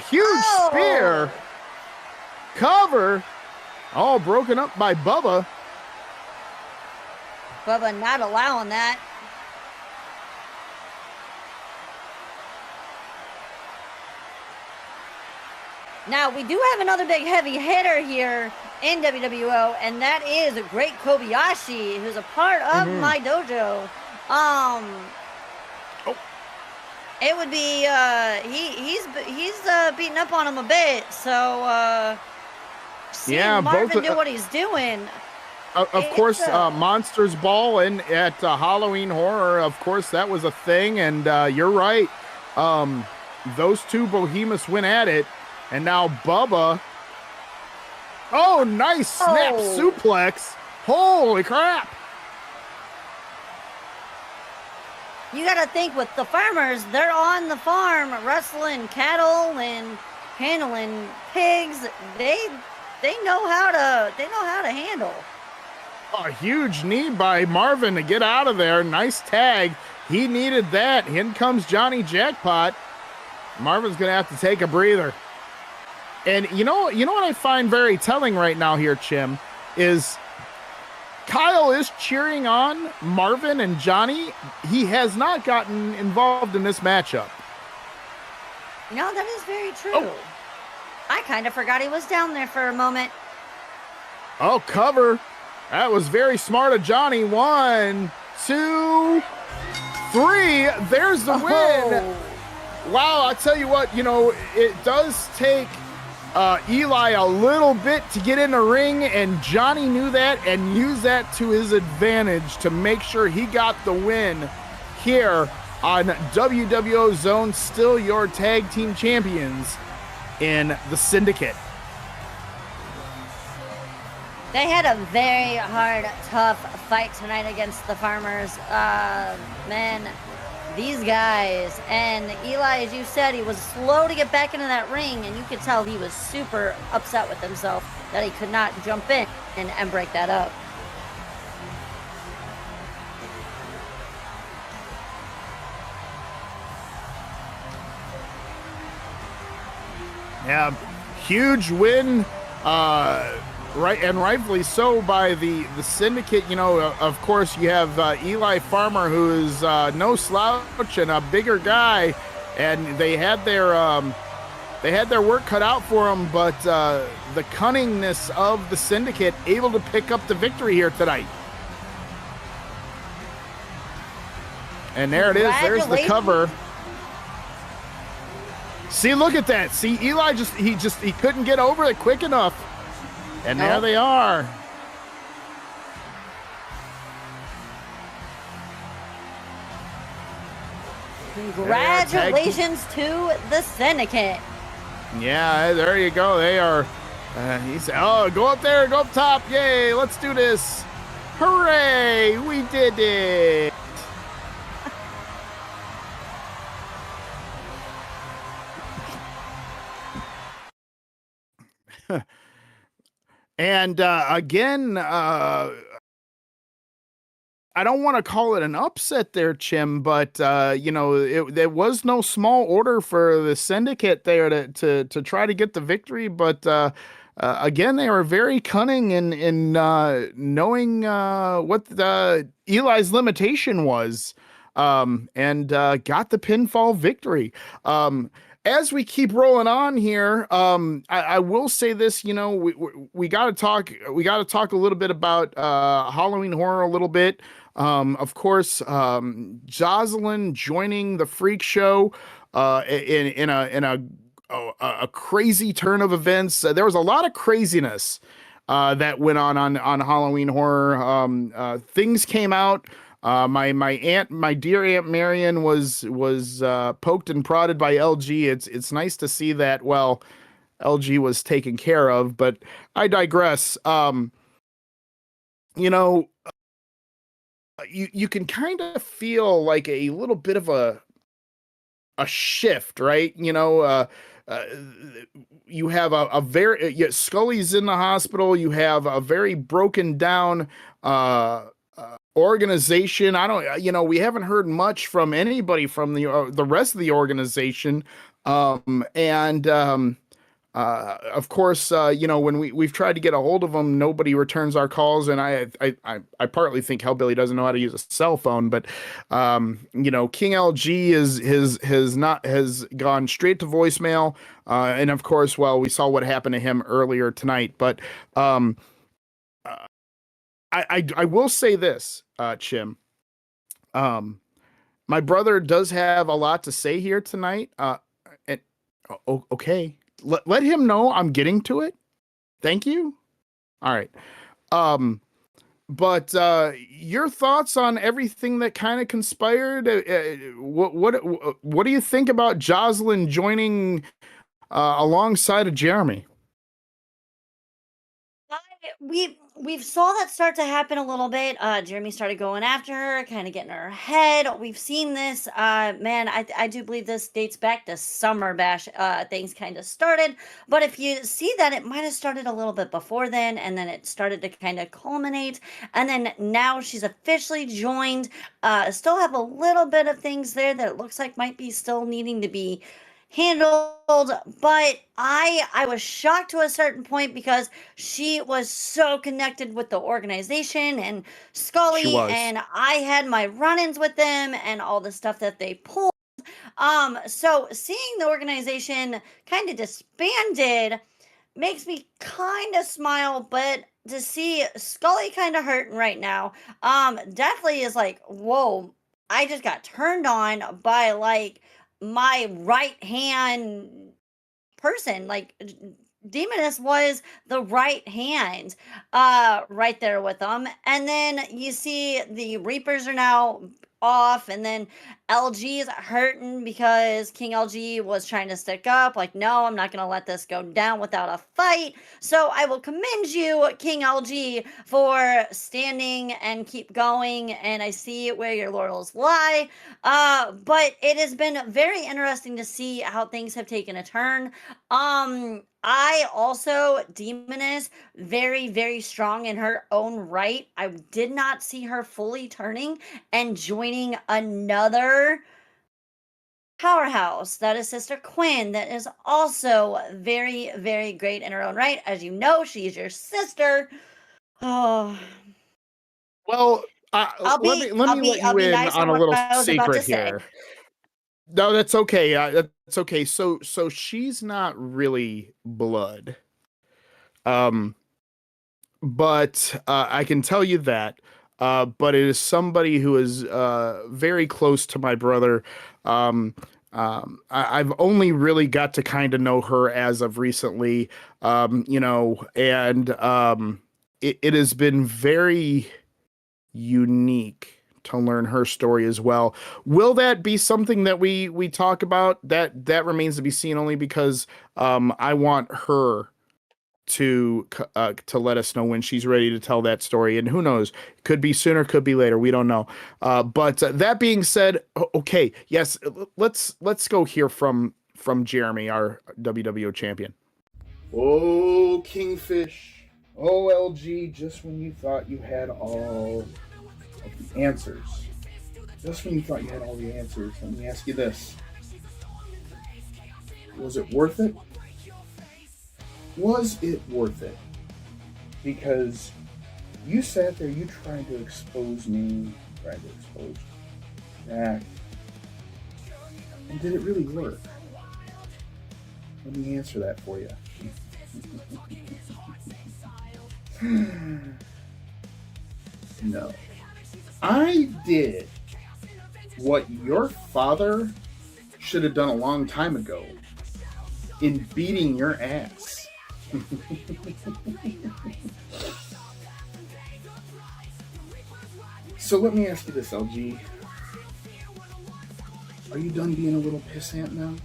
huge spear. Cover. All broken up by Bubba. Bubba not allowing that. Now, we do have another big heavy hitter here in WWO, and that is a Great Kobayashi, who's a part of my dojo. It would be, he's beating up on him a bit, so, seeing Marvin do what he's doing. Of course, Monsters Ball at Halloween Horror, of course, that was a thing, and you're right. Those two behemoths went at it. And now Bubba Oh, nice snap Oh. suplex. Holy crap. You gotta think with the farmers, they're on the farm wrestling cattle and handling pigs. They know how to handle. A huge knee by Marvin to get out of there. Nice tag. He needed that. In comes Johnny Jackpot. Marvin's gonna have to take a breather. And you know what I find very telling right now here, Chim, is Kyle is cheering on Marvin and Johnny. He has not gotten involved in this matchup. You know, that is very true. Oh. I kind of forgot he was down there for a moment. Oh, cover. That was very smart of Johnny. 1, 2, 3. There's the win. Oh. Wow, I'll tell you what, it does take Eli a little bit to get in the ring, and Johnny knew that and used that to his advantage to make sure he got the win here on WWO Zone, still your tag team champions in the Syndicate. They had a very hard, tough fight tonight against the farmers. Man, these guys, and Eli, as you said, he was slow to get back into that ring, and you could tell he was super upset with himself that he could not jump in and break that up. Yeah, huge win, right, and rightfully so by the Syndicate. Of course, you have Eli Farmer, who is no slouch and a bigger guy, and they had their work cut out for them. But the cunningness of the Syndicate able to pick up the victory here tonight. And there it is. There's the cover. See, look at that. See, Eli he couldn't get over it quick enough. And there they are. Congratulations to the Syndicate. Yeah, there you go. They are. He said, "Oh, go up there, go up top. Yay, let's do this. Hooray, we did it." And again, I don't want to call it an upset there, Chim, but there was no small order for the Syndicate there to try to get the victory. But again, they were very cunning in knowing what Eli's limitation was, and got the pinfall victory. As we keep rolling on here, I will say this, we got to talk a little bit about Halloween Horror a little bit. Of course, Jasolyn joining the Freakshow in a crazy turn of events. There was a lot of craziness that went on Halloween Horror. Things came out. My dear Aunt Marion was poked and prodded by LG. It's nice to see that. Well, LG was taken care of, but I digress. You can kind of feel like a little bit of a shift, right? You have a very Scully's in the hospital. You have a very broken down organization. We haven't heard much from anybody from the rest of the organization. Of course, when we've tried to get a hold of them, nobody returns our calls. And I partly think Hellbilly doesn't know how to use a cell phone, but, King LG has gone straight to voicemail. And of course, well, we saw what happened to him earlier tonight, but, I will say this, Chim. My brother does have a lot to say here tonight. Okay. Let him know I'm getting to it. Thank you. All right. But your thoughts on everything that kind of conspired? What do you think about Jasolyn joining alongside of Jeremy? we've saw that start to happen a little bit. Jeremy started going after her, kind of getting in her head. We've seen this. Man, I do believe this dates back to Summer Bash. Things kind of started, but if you see that, it might have started a little bit before then, and then it started to kind of culminate, and then now she's officially joined. Still have a little bit of things there that it looks like might be still needing to be handled, but I was shocked to a certain point because she was so connected with the organization and She Scully, was. and I had my run-ins with them and all the stuff that they pulled. So seeing the organization kind of disbanded makes me kind of smile, but to see Scully kind of hurting right now, definitely is like, whoa, I just got turned on by like my right hand person. Like Demoness was the right hand right there with them. And then you see the Reapers are now off, and then LG is hurting because King LG was trying to stick up, like, no, I'm not gonna let this go down without a fight. So I will commend you, King LG, for standing and keep going, and I see where your laurels lie. But it has been very interesting to see how things have taken a turn. I also, Demoness, very, very strong in her own right. I did not see her fully turning and joining another powerhouse. That is Sister Quinn, that is also very, very great in her own right. As you know, she is your sister. Oh, Well, I'll let be, me let I'll me be, let I'll you be in nice on on a what little I was about to secret say. here. No, that's okay. That's okay. So she's not really blood. But I can tell you that. But it is somebody who is very close to my brother. I've only really got to kind of know her as of recently, and it has been very unique to learn her story as well. Will that be something that we talk about? That remains to be seen, only because I want her to let us know when she's ready to tell that story, and who knows, could be sooner, could be later, we don't know. But that being said, okay, yes, let's go hear from Jeremy, our WWO champion. Oh, Kingfish. Oh, LG, just when you thought you had all of the answers. Just when you thought you had all the answers, let me ask you this. Was it worth it? Was it worth it? Because you sat there, you tried to expose me, tried to expose Jack. And did it really work? Let me answer that for you. No. I did what your father should have done a long time ago in beating your ass. So let me ask you this, LG. Are you done being a little pissant now?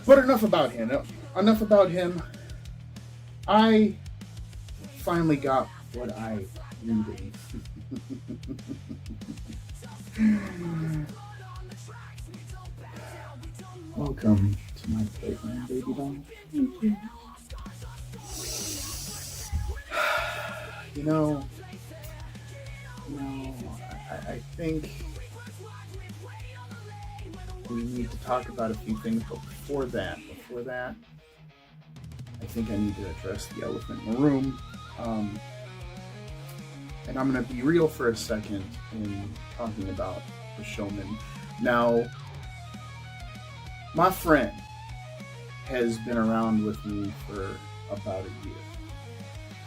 But enough about him. Enough about him. I finally got what I needed. Welcome to my playground, baby doll. Thank you. I think we need to talk about a few things, but before that, I think I need to address the elephant in the room. And I'm going to be real for a second in talking about the showman. Now, my friend has been around with me for about a year.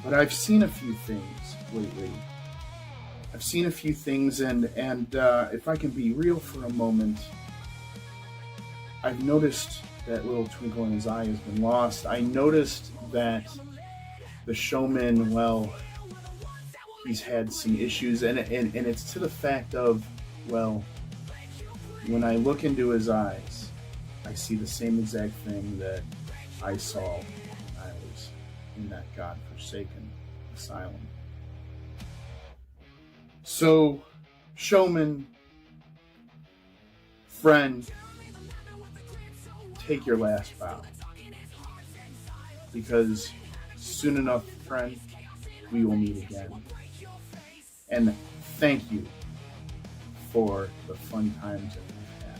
But I've seen a few things lately. I've seen a few things, and if I can be real for a moment, I've noticed that little twinkle in his eye has been lost. I noticed that the showman, well, he's had some issues, and it's to the fact of, well, when I look into his eyes, I see the same exact thing that I saw when I in that godforsaken asylum. So, showman, friend, take your last bow. Because soon enough, friend, we will meet again. And thank you for the fun times that we've had.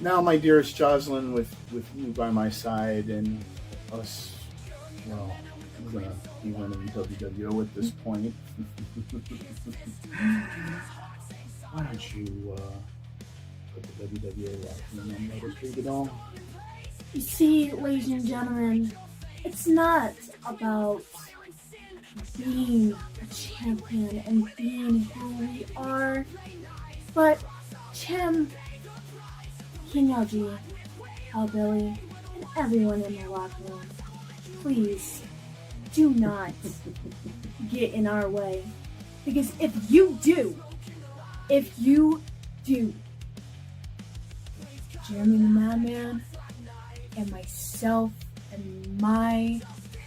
Now, my dearest Jasolyn, with you by my side and us, well, I'm going to be winning WWO at this point. Why don't you put the WWO out in the number, Freakshow? You see, ladies and gentlemen, it's not about being a champion and being who we are, but Chim, King LG, Billy, and everyone in the locker room, please do not get in our way. Because if you do, Jeremy the Madman and myself and my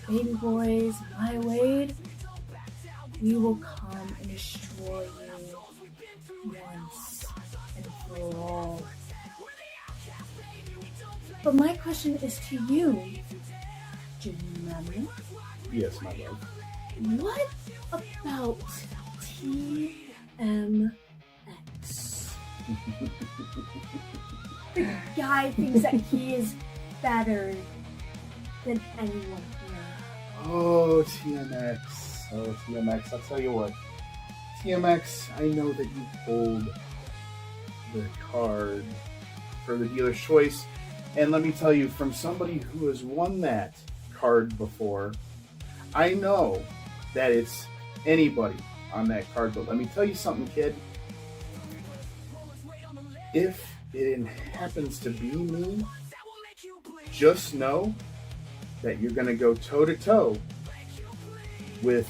baby boys, my Wade, we will come and destroy you once and for all. But my question is to you, Jeremy the Madman. Yes, my love. What about TMX? The guy thinks that he is better than anyone here. Oh, TMX. Oh, TMX. I'll tell you what. TMX, I know that you pulled the card for the dealer's choice. And let me tell you, from somebody who has won that card before, I know that it's anybody on that card. But let me tell you something, kid. If it happens to be me, just know that you're going to go toe-to-toe with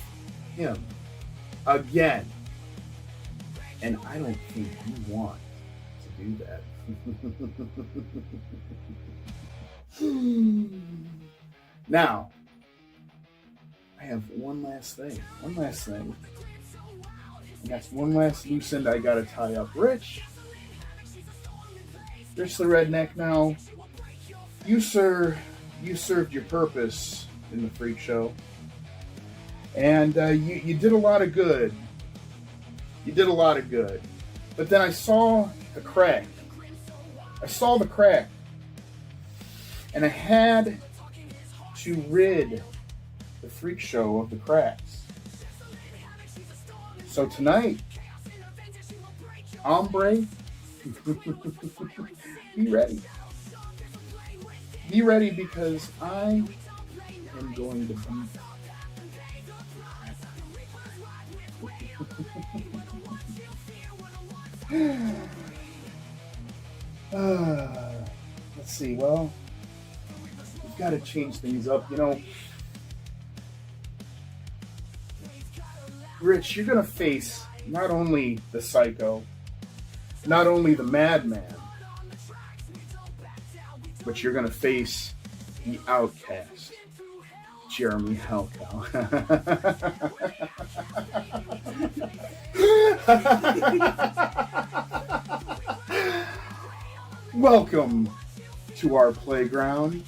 him again. And I don't think you want to do that. Now, I have one last thing. And that's one last loose end I got to tie up. Rich the Redneck, now, you served your purpose in the Freak Show. And you did a lot of good. But then I saw the crack. And I had to rid the Freak Show of the cracks. So tonight, hombre, be ready. Be ready, because I am going to beat. Let's see. Well, we've got to change things up. You know, Rich, you're going to face not only the Psycho, not only the Madman, but you're going to face the Outcast, Jeremy Hellcow. Welcome to our playground.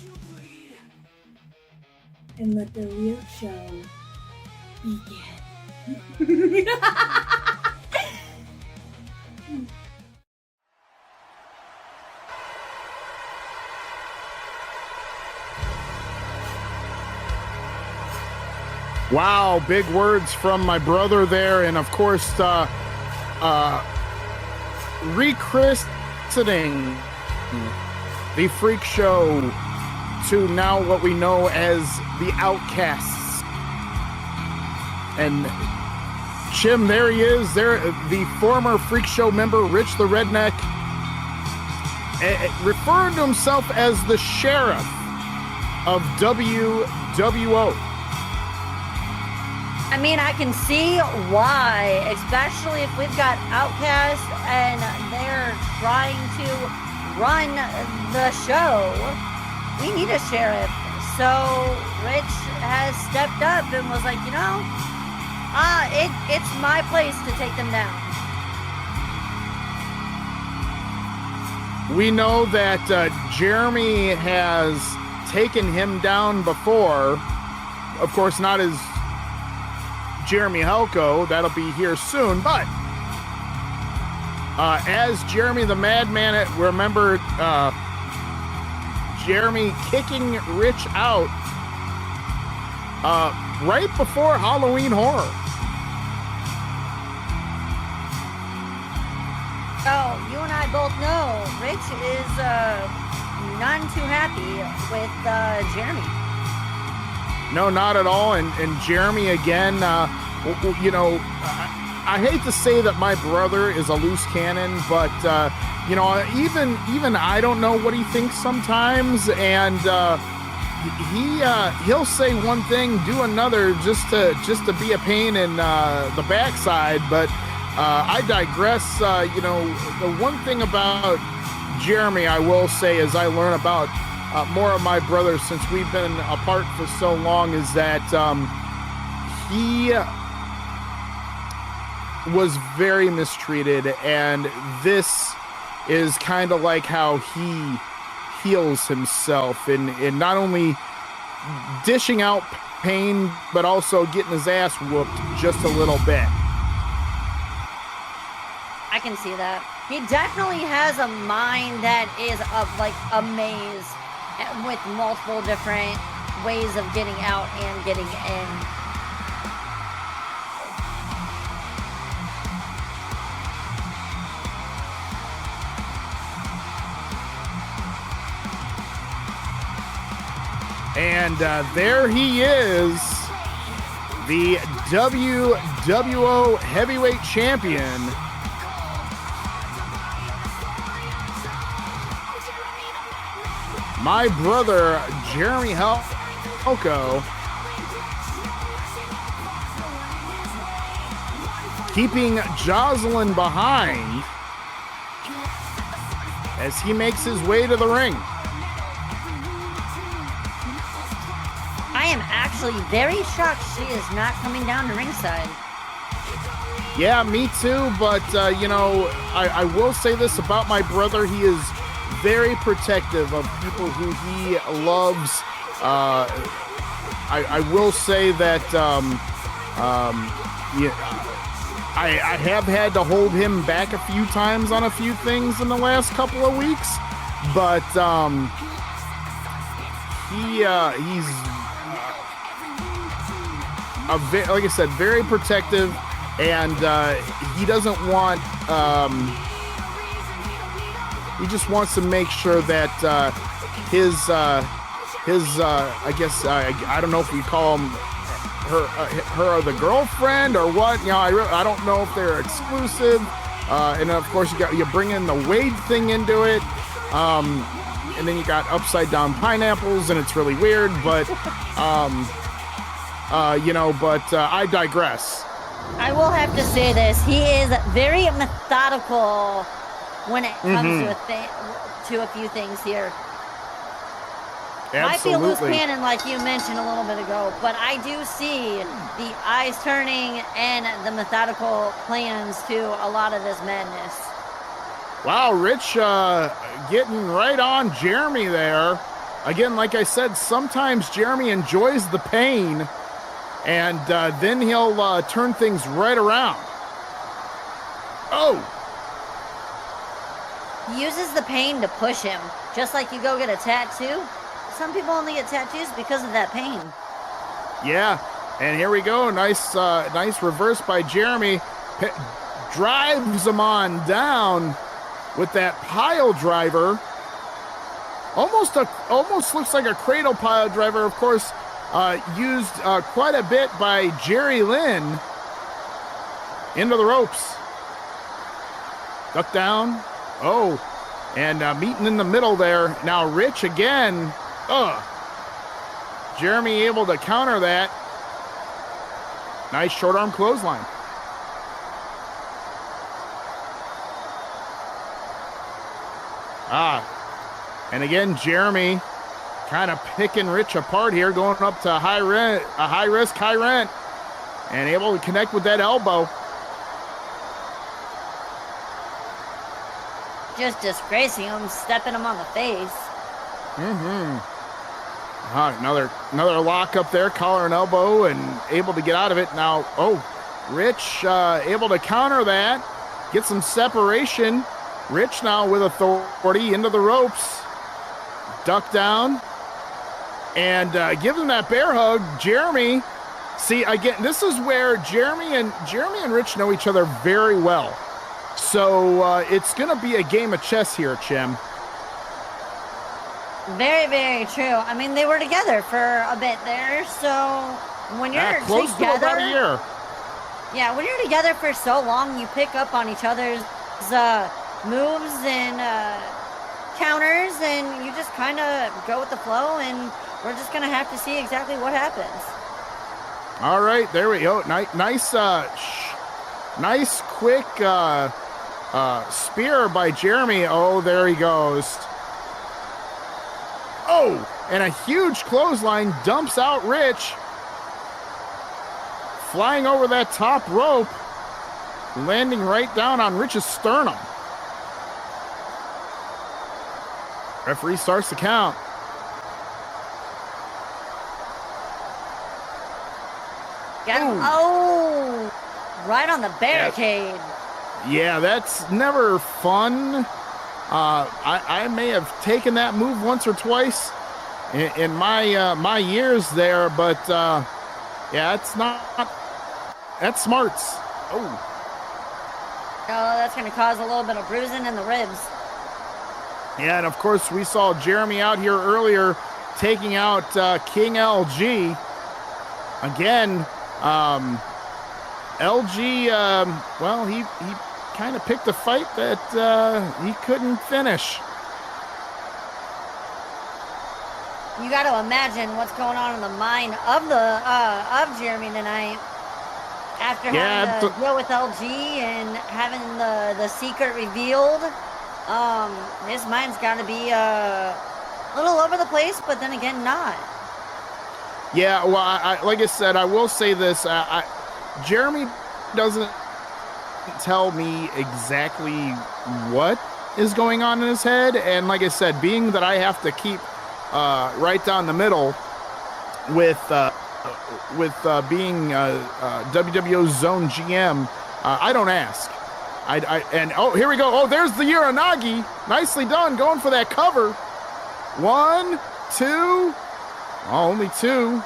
And let the real show begin. Wow, big words from my brother there, and of course, rechristening the Freak Show to now what we know as the Outcasts. And Chim, there he is, there, the former Freak Show member, Rich the Redneck, referring to himself as the sheriff of WWO. I mean, I can see why, especially if we've got Outcast and they're trying to run the show. We need a sheriff. So Rich has stepped up and was like, it's my place to take them down. We know that Jeremy has taken him down before. Of course, not as Jeremy Helko. That'll be here soon. But as Jeremy the Madman, remember Jeremy kicking Rich out right before Halloween Horror. Oh, you and I both know Rich is none too happy with Jeremy. No, not at all. And Jeremy, again, I hate to say that my brother is a loose cannon, but, even I don't know what he thinks sometimes. And he'll say one thing, do another just to be a pain in the backside. But I digress. The one thing about Jeremy, I will say, as I learn about more of my brother since we've been apart for so long, is that he was very mistreated, and this is kind of like how he heals himself in not only dishing out pain, but also getting his ass whooped just a little bit. I can see that. He definitely has a mind that is like a maze with multiple different ways of getting out and getting in. And there he is, the WWO Heavyweight Champion. My brother, Jeremy Helko, keeping Jasolyn behind as he makes his way to the ring. I am actually very shocked she is not coming down to ringside. Yeah, me too, but, I will say this about my brother. He is very protective of people who he loves. I will say that I have had to hold him back a few times on a few things in the last couple of weeks, but he's like I said, very protective, and he doesn't want. He just wants to make sure that his I guess I don't know if we call him her the girlfriend or what. I don't know if they're exclusive. And of course you bring in the Wade thing into it. And then you got upside down pineapples, and it's really weird. But I digress. I will have to say this: he is very methodical when it comes to a few things here. Absolutely. Might be a loose cannon, like you mentioned a little bit ago, but I do see the eyes turning and the methodical plans to a lot of this madness. Wow, Rich getting right on Jeremy there. Again, like I said, sometimes Jeremy enjoys the pain, and then he'll turn things right around. Oh! He uses the pain to push him, just like you go get a tattoo. Some people only get tattoos because of that pain. Yeah, and here we go. Nice reverse by Jeremy. Drives him on down with that pile driver. Almost looks like a cradle pile driver. Of course, used quite a bit by Jerry Lynn. Into the ropes. Duck down. Oh, and meeting in the middle there. Now Rich again. Jeremy able to counter that. Nice short arm clothesline. And again, Jeremy kind of picking Rich apart here, going up to high risk, high rent, and able to connect with that elbow. Just disgracing him, stepping him on the face. Another lock up there, collar and elbow, and able to get out of it. Now, Rich able to counter that, get some separation. Rich now with authority into the ropes. Duck down and give him that bear hug. Jeremy, see, again, this is where Jeremy and Rich know each other very well. So it's going to be a game of chess here, Chim. Very, very true. I mean, they were together for a bit there, so when you're close together, to about a year. Yeah, when you're together for so long, you pick up on each other's moves and counters, and you just kind of go with the flow, and we're just going to have to see exactly what happens. All right, there we go. Nice, quick spear by Jeremy. Oh, there he goes. Oh, and a huge clothesline dumps out Rich. Flying over that top rope, landing right down on Rich's sternum. Referee starts the count. Got him. Oh, right on the barricade. Yeah, that's never fun. I may have taken that move once or twice in my years there, but yeah, that's smarts. Oh, that's going to cause a little bit of bruising in the ribs. Yeah, and of course we saw Jeremy out here earlier taking out King LG. Again, LG, well, he kind of picked a fight that he couldn't finish. You got to imagine what's going on in the mind of Jeremy tonight after having to deal with LG and having the secret revealed. His mind's got to be a little over the place, but then again, not. Yeah, well, I like I said, I will say this: Jeremy doesn't tell me exactly what is going on in his head, and like I said, being that I have to keep right down the middle with being WWO Zone GM, I don't ask. And oh, here we go. Oh, there's the Uranagi. Nicely done, going for that cover. 1, 2. Oh, only 2.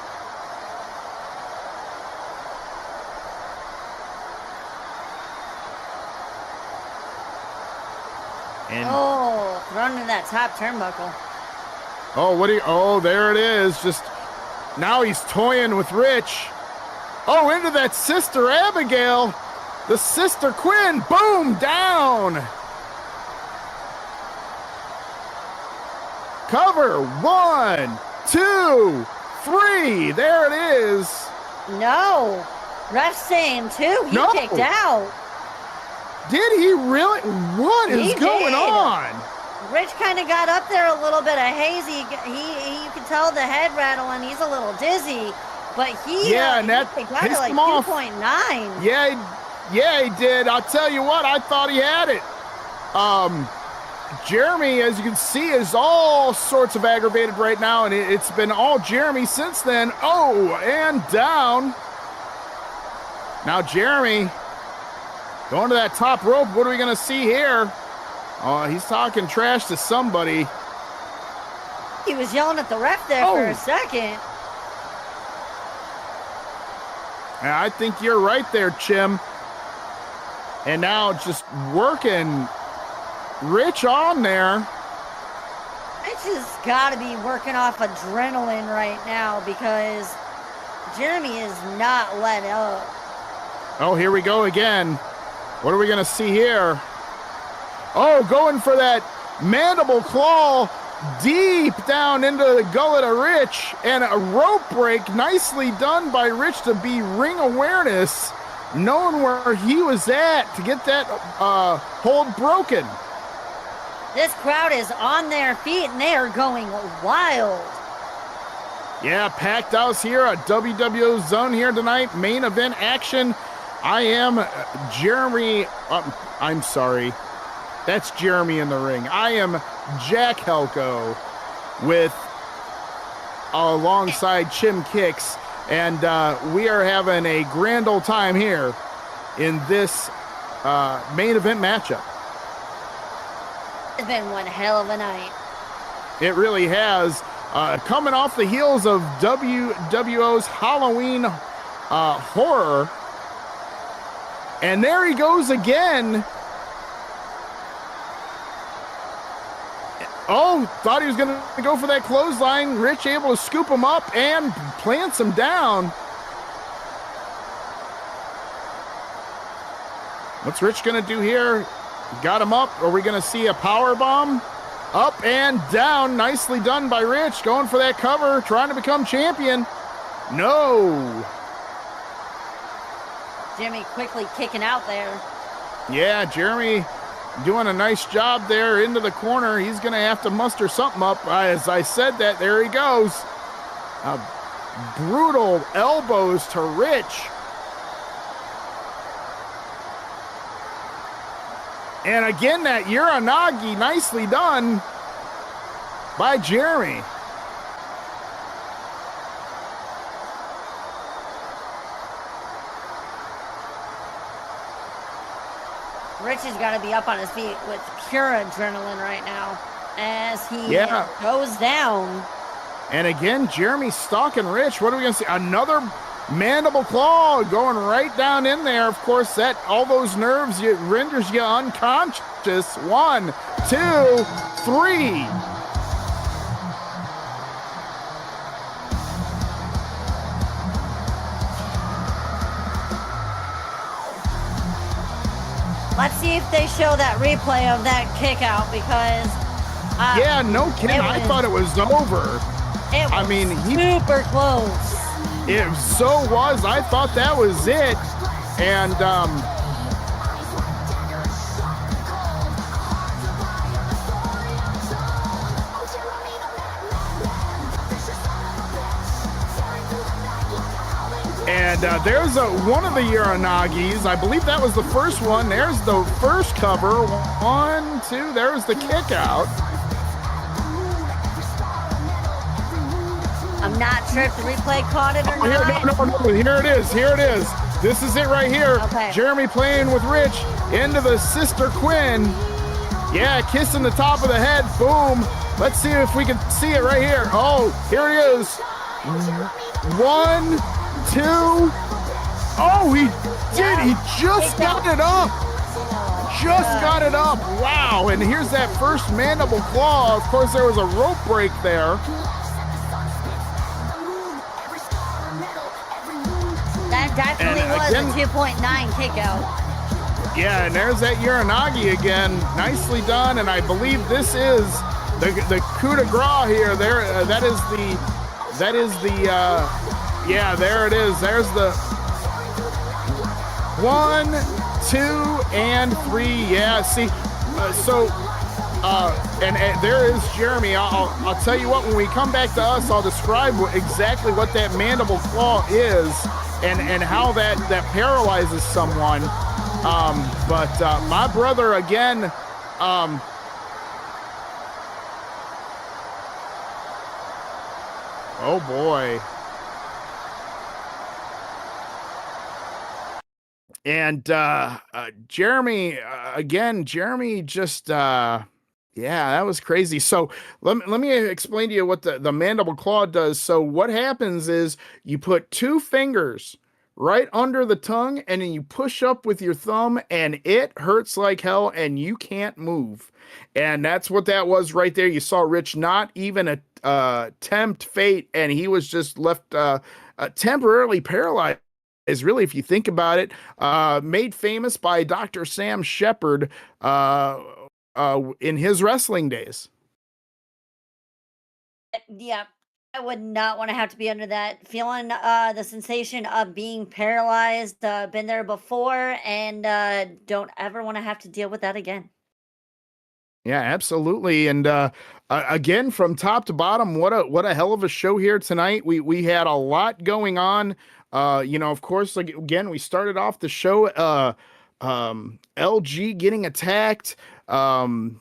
And thrown into that top turnbuckle. Oh, there it is. Just now he's toying with Rich. Oh, into that Sister Abigail. The Sister Quinn. Boom, down. Cover. 1, 2, 3. There it is. No. Ref saying 2. He kicked out. Did he really? What is going on? Rich kind of got up there a little bit of hazy. You can tell the head rattling. He's a little dizzy, but he and that got pissed like him off. 2.9. Yeah, he did. I'll tell you what, I thought he had it. Jeremy, as you can see, is all sorts of aggravated right now, and it's been all Jeremy since then. Oh, and down. Now Jeremy going to that top rope. What are we going to see here? Oh, he's talking trash to somebody. He was yelling at the ref there for a second. Yeah, I think you're right there, Chim. And now just working Rich on there. Rich has got to be working off adrenaline right now because Jeremy is not let up. Oh, here we go again. What are we going to see here? Oh, going for that mandible claw deep down into the gullet of Rich, and a rope break nicely done by Rich to be ring awareness, knowing where he was at to get that hold broken. This crowd is on their feet and they are going wild. Yeah, packed house here at WWO Zone here tonight. Main event action. I am Jeremy. I'm sorry. That's Jeremy in the ring. I am Jack Helco with alongside Chim Kicks. And we are having a grand old time here in this main event matchup. It's been one hell of a night. It really has. Coming off the heels of WWO's Halloween Horror. And there he goes again. Oh, thought he was going to go for that clothesline. Rich able to scoop him up and plants him down. What's Rich going to do here? Got him up. Are we going to see a power bomb? Up and down. Nicely done by Rich. Going for that cover. Trying to become champion. No. Jimmy quickly kicking out there. Yeah, Jeremy doing a nice job there into the corner. He's going to have to muster something up. As I said that, there he goes. Brutal elbows to Rich. And again, that Uranagi, nicely done by Jeremy. Rich has got to be up on his feet with pure adrenaline right now as he goes down. And again, Jeremy stalking Rich. What are we going to see? Another mandible claw going right down in there. Of course, that all those nerves renders you unconscious. 1, 2, 3. Let's see if they show that replay of that kick out because yeah, no kidding. I thought it was over. It was super close. It so was. I thought that was it. And there's one of the Uranagis. I believe that was the first one. There's the first cover. 1, 2. There's the kick out. I'm not sure if the replay caught it or not. No. Here it is. Here it is. This is it right here. Okay. Jeremy playing with Rich into the Sister Quinn. Yeah, kissing the top of the head. Boom. Let's see if we can see it right here. Oh, here it is. 1, 2. Oh, he did. He just got it up. Just got it up. Wow. And here's that first mandible claw. Of course, there was a rope break there. That definitely was a 2.9 kick out. Yeah, and there's that Uranagi again. Nicely done. And I believe this is the coup de grace here. There, that is the yeah, there it is. There's the 1, 2, and 3. Yeah, see, and there is Jeremy. I'll tell you what, when we come back to us, I'll describe exactly what that mandible claw is and how that paralyzes someone. But my brother, again, oh boy. And Jeremy, again, Jeremy just, yeah, that was crazy. So let me explain to you what the mandible claw does. So what happens is you put 2 fingers right under the tongue and then you push up with your thumb and it hurts like hell and you can't move. And that's what that was right there. You saw Rich not even tempt fate and he was just left temporarily paralyzed. Is really, if you think about it, made famous by Dr. Sam Shepard in his wrestling days. Yeah, I would not want to have to be under that. Feeling the sensation of being paralyzed, been there before, and don't ever want to have to deal with that again. Yeah, absolutely. And again, from top to bottom, what a hell of a show here tonight. We had a lot going on. Of course, like again, we started off the show. LG getting attacked. And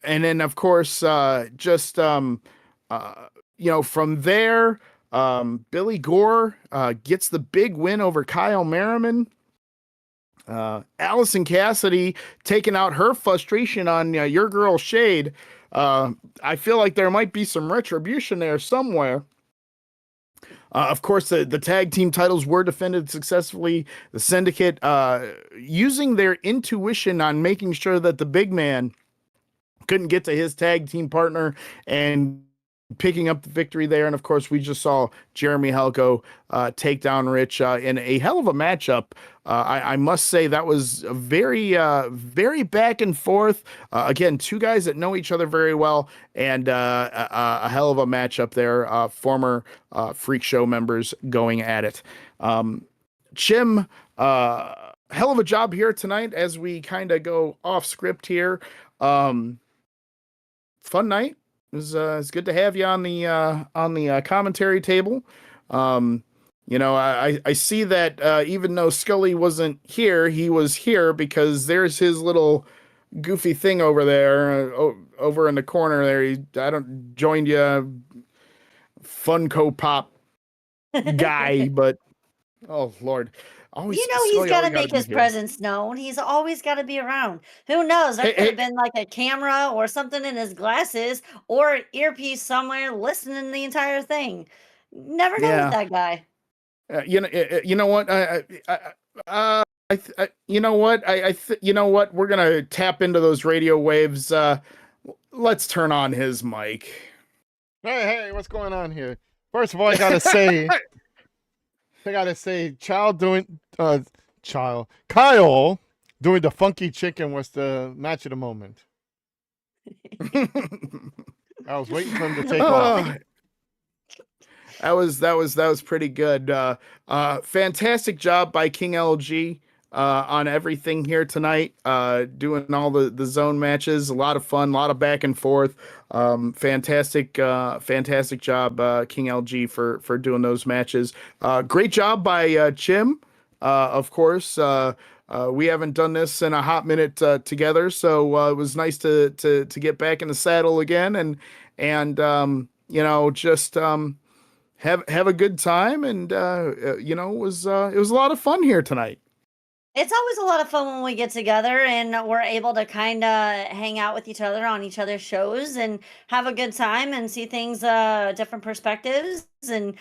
then of course, from there, Billy Gore gets the big win over Kyle Merriman. Allison Cassidy taking out her frustration on your girl Shade. I feel like there might be some retribution there somewhere. Of course, the tag team titles were defended successfully. The Syndicate using their intuition on making sure that the big man couldn't get to his tag team partner and picking up the victory there. And of course, we just saw Jeremy Helco take down Rich in a hell of a matchup. I must say that was a very, very back and forth. Again, two guys that know each other very well, and a hell of a matchup there. Former Freak Show members going at it. Chim, hell of a job here tonight as we kind of go off script here. Fun night. It's good to have you on the commentary table. I see that even though Scully wasn't here, he was here because there's his little goofy thing over there, over in the corner there. Joined you, Funko Pop guy, but oh Lord. Always, He's got to make his presence known. He's always got to be around. Who knows? There could have been like a camera or something in his glasses or earpiece somewhere listening to the entire thing. Never know with that guy. You know what? You know what? We're gonna tap into those radio waves. Let's turn on his mic. Hey, what's going on here? First of all, I gotta say, Kyle doing the funky chicken was the match of the moment. I was waiting for him to take off. That was pretty good. Fantastic job by King LG on everything here tonight. Doing all the zone matches, a lot of fun, a lot of back and forth. Fantastic job, King LG for doing those matches. Great job by Chim. Of course, we haven't done this in a hot minute together, so it was nice to get back in the saddle again and just have a good time, and it was a lot of fun here tonight. It's always a lot of fun when we get together and we're able to kind of hang out with each other on each other's shows and have a good time and see things different perspectives. And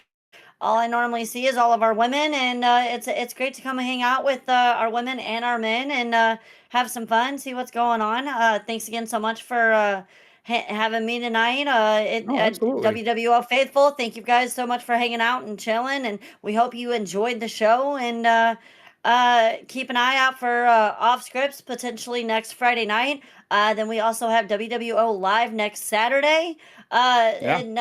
all I normally see is all of our women, and it's great to come and hang out with our women and our men and have some fun, see what's going on. Thanks again so much for having me tonight. WWO Faithful, thank you guys so much for hanging out and chilling, and we hope you enjoyed the show. And keep an eye out for off scripts potentially next Friday night. Then we also have WWO Live next Saturday. And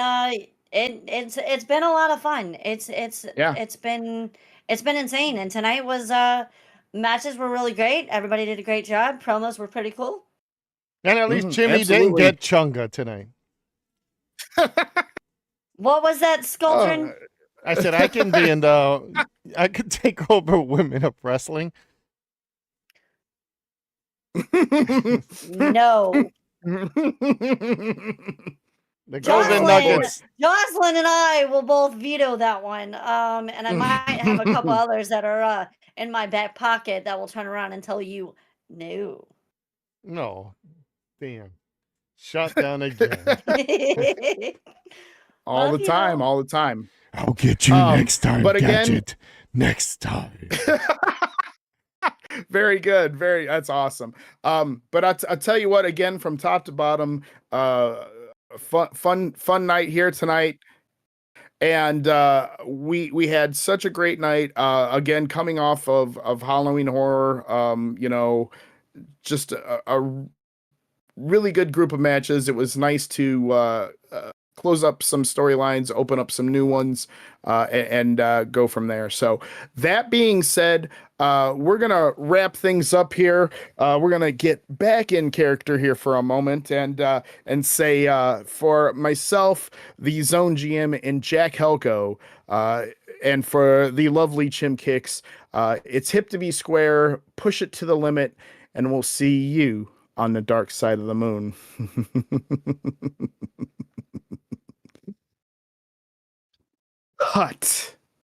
it's been a lot of fun. It's been insane. And tonight was matches were really great. Everybody did a great job. Promos were pretty cool. And at least Jimmy didn't get Chunga tonight. What was that, Skuldrin? I said I can I could take over women of wrestling. No. The Golden Nuggets. Jasolyn and I will both veto that one. And I might have a couple others that are in my back pocket that will turn around and tell you no. No. Damn. Shut down again. all the time. I'll get you next time, but Gadget. Again, next time. Very good. That's awesome. But I'll tell you what, again, from top to bottom, fun night here tonight. And we had such a great night. Again, coming off of Halloween Horror, just a really good group of matches. It was nice to close up some storylines, open up some new ones, and go from there. So that being said, we're gonna wrap things up here. We're gonna get back in character here for a moment and say for myself, the Zone GM, and Jack Helko, and for the lovely Chim Kicks, it's hip to be square. Push it to the limit, and we'll see you on the dark side of the moon. Cut.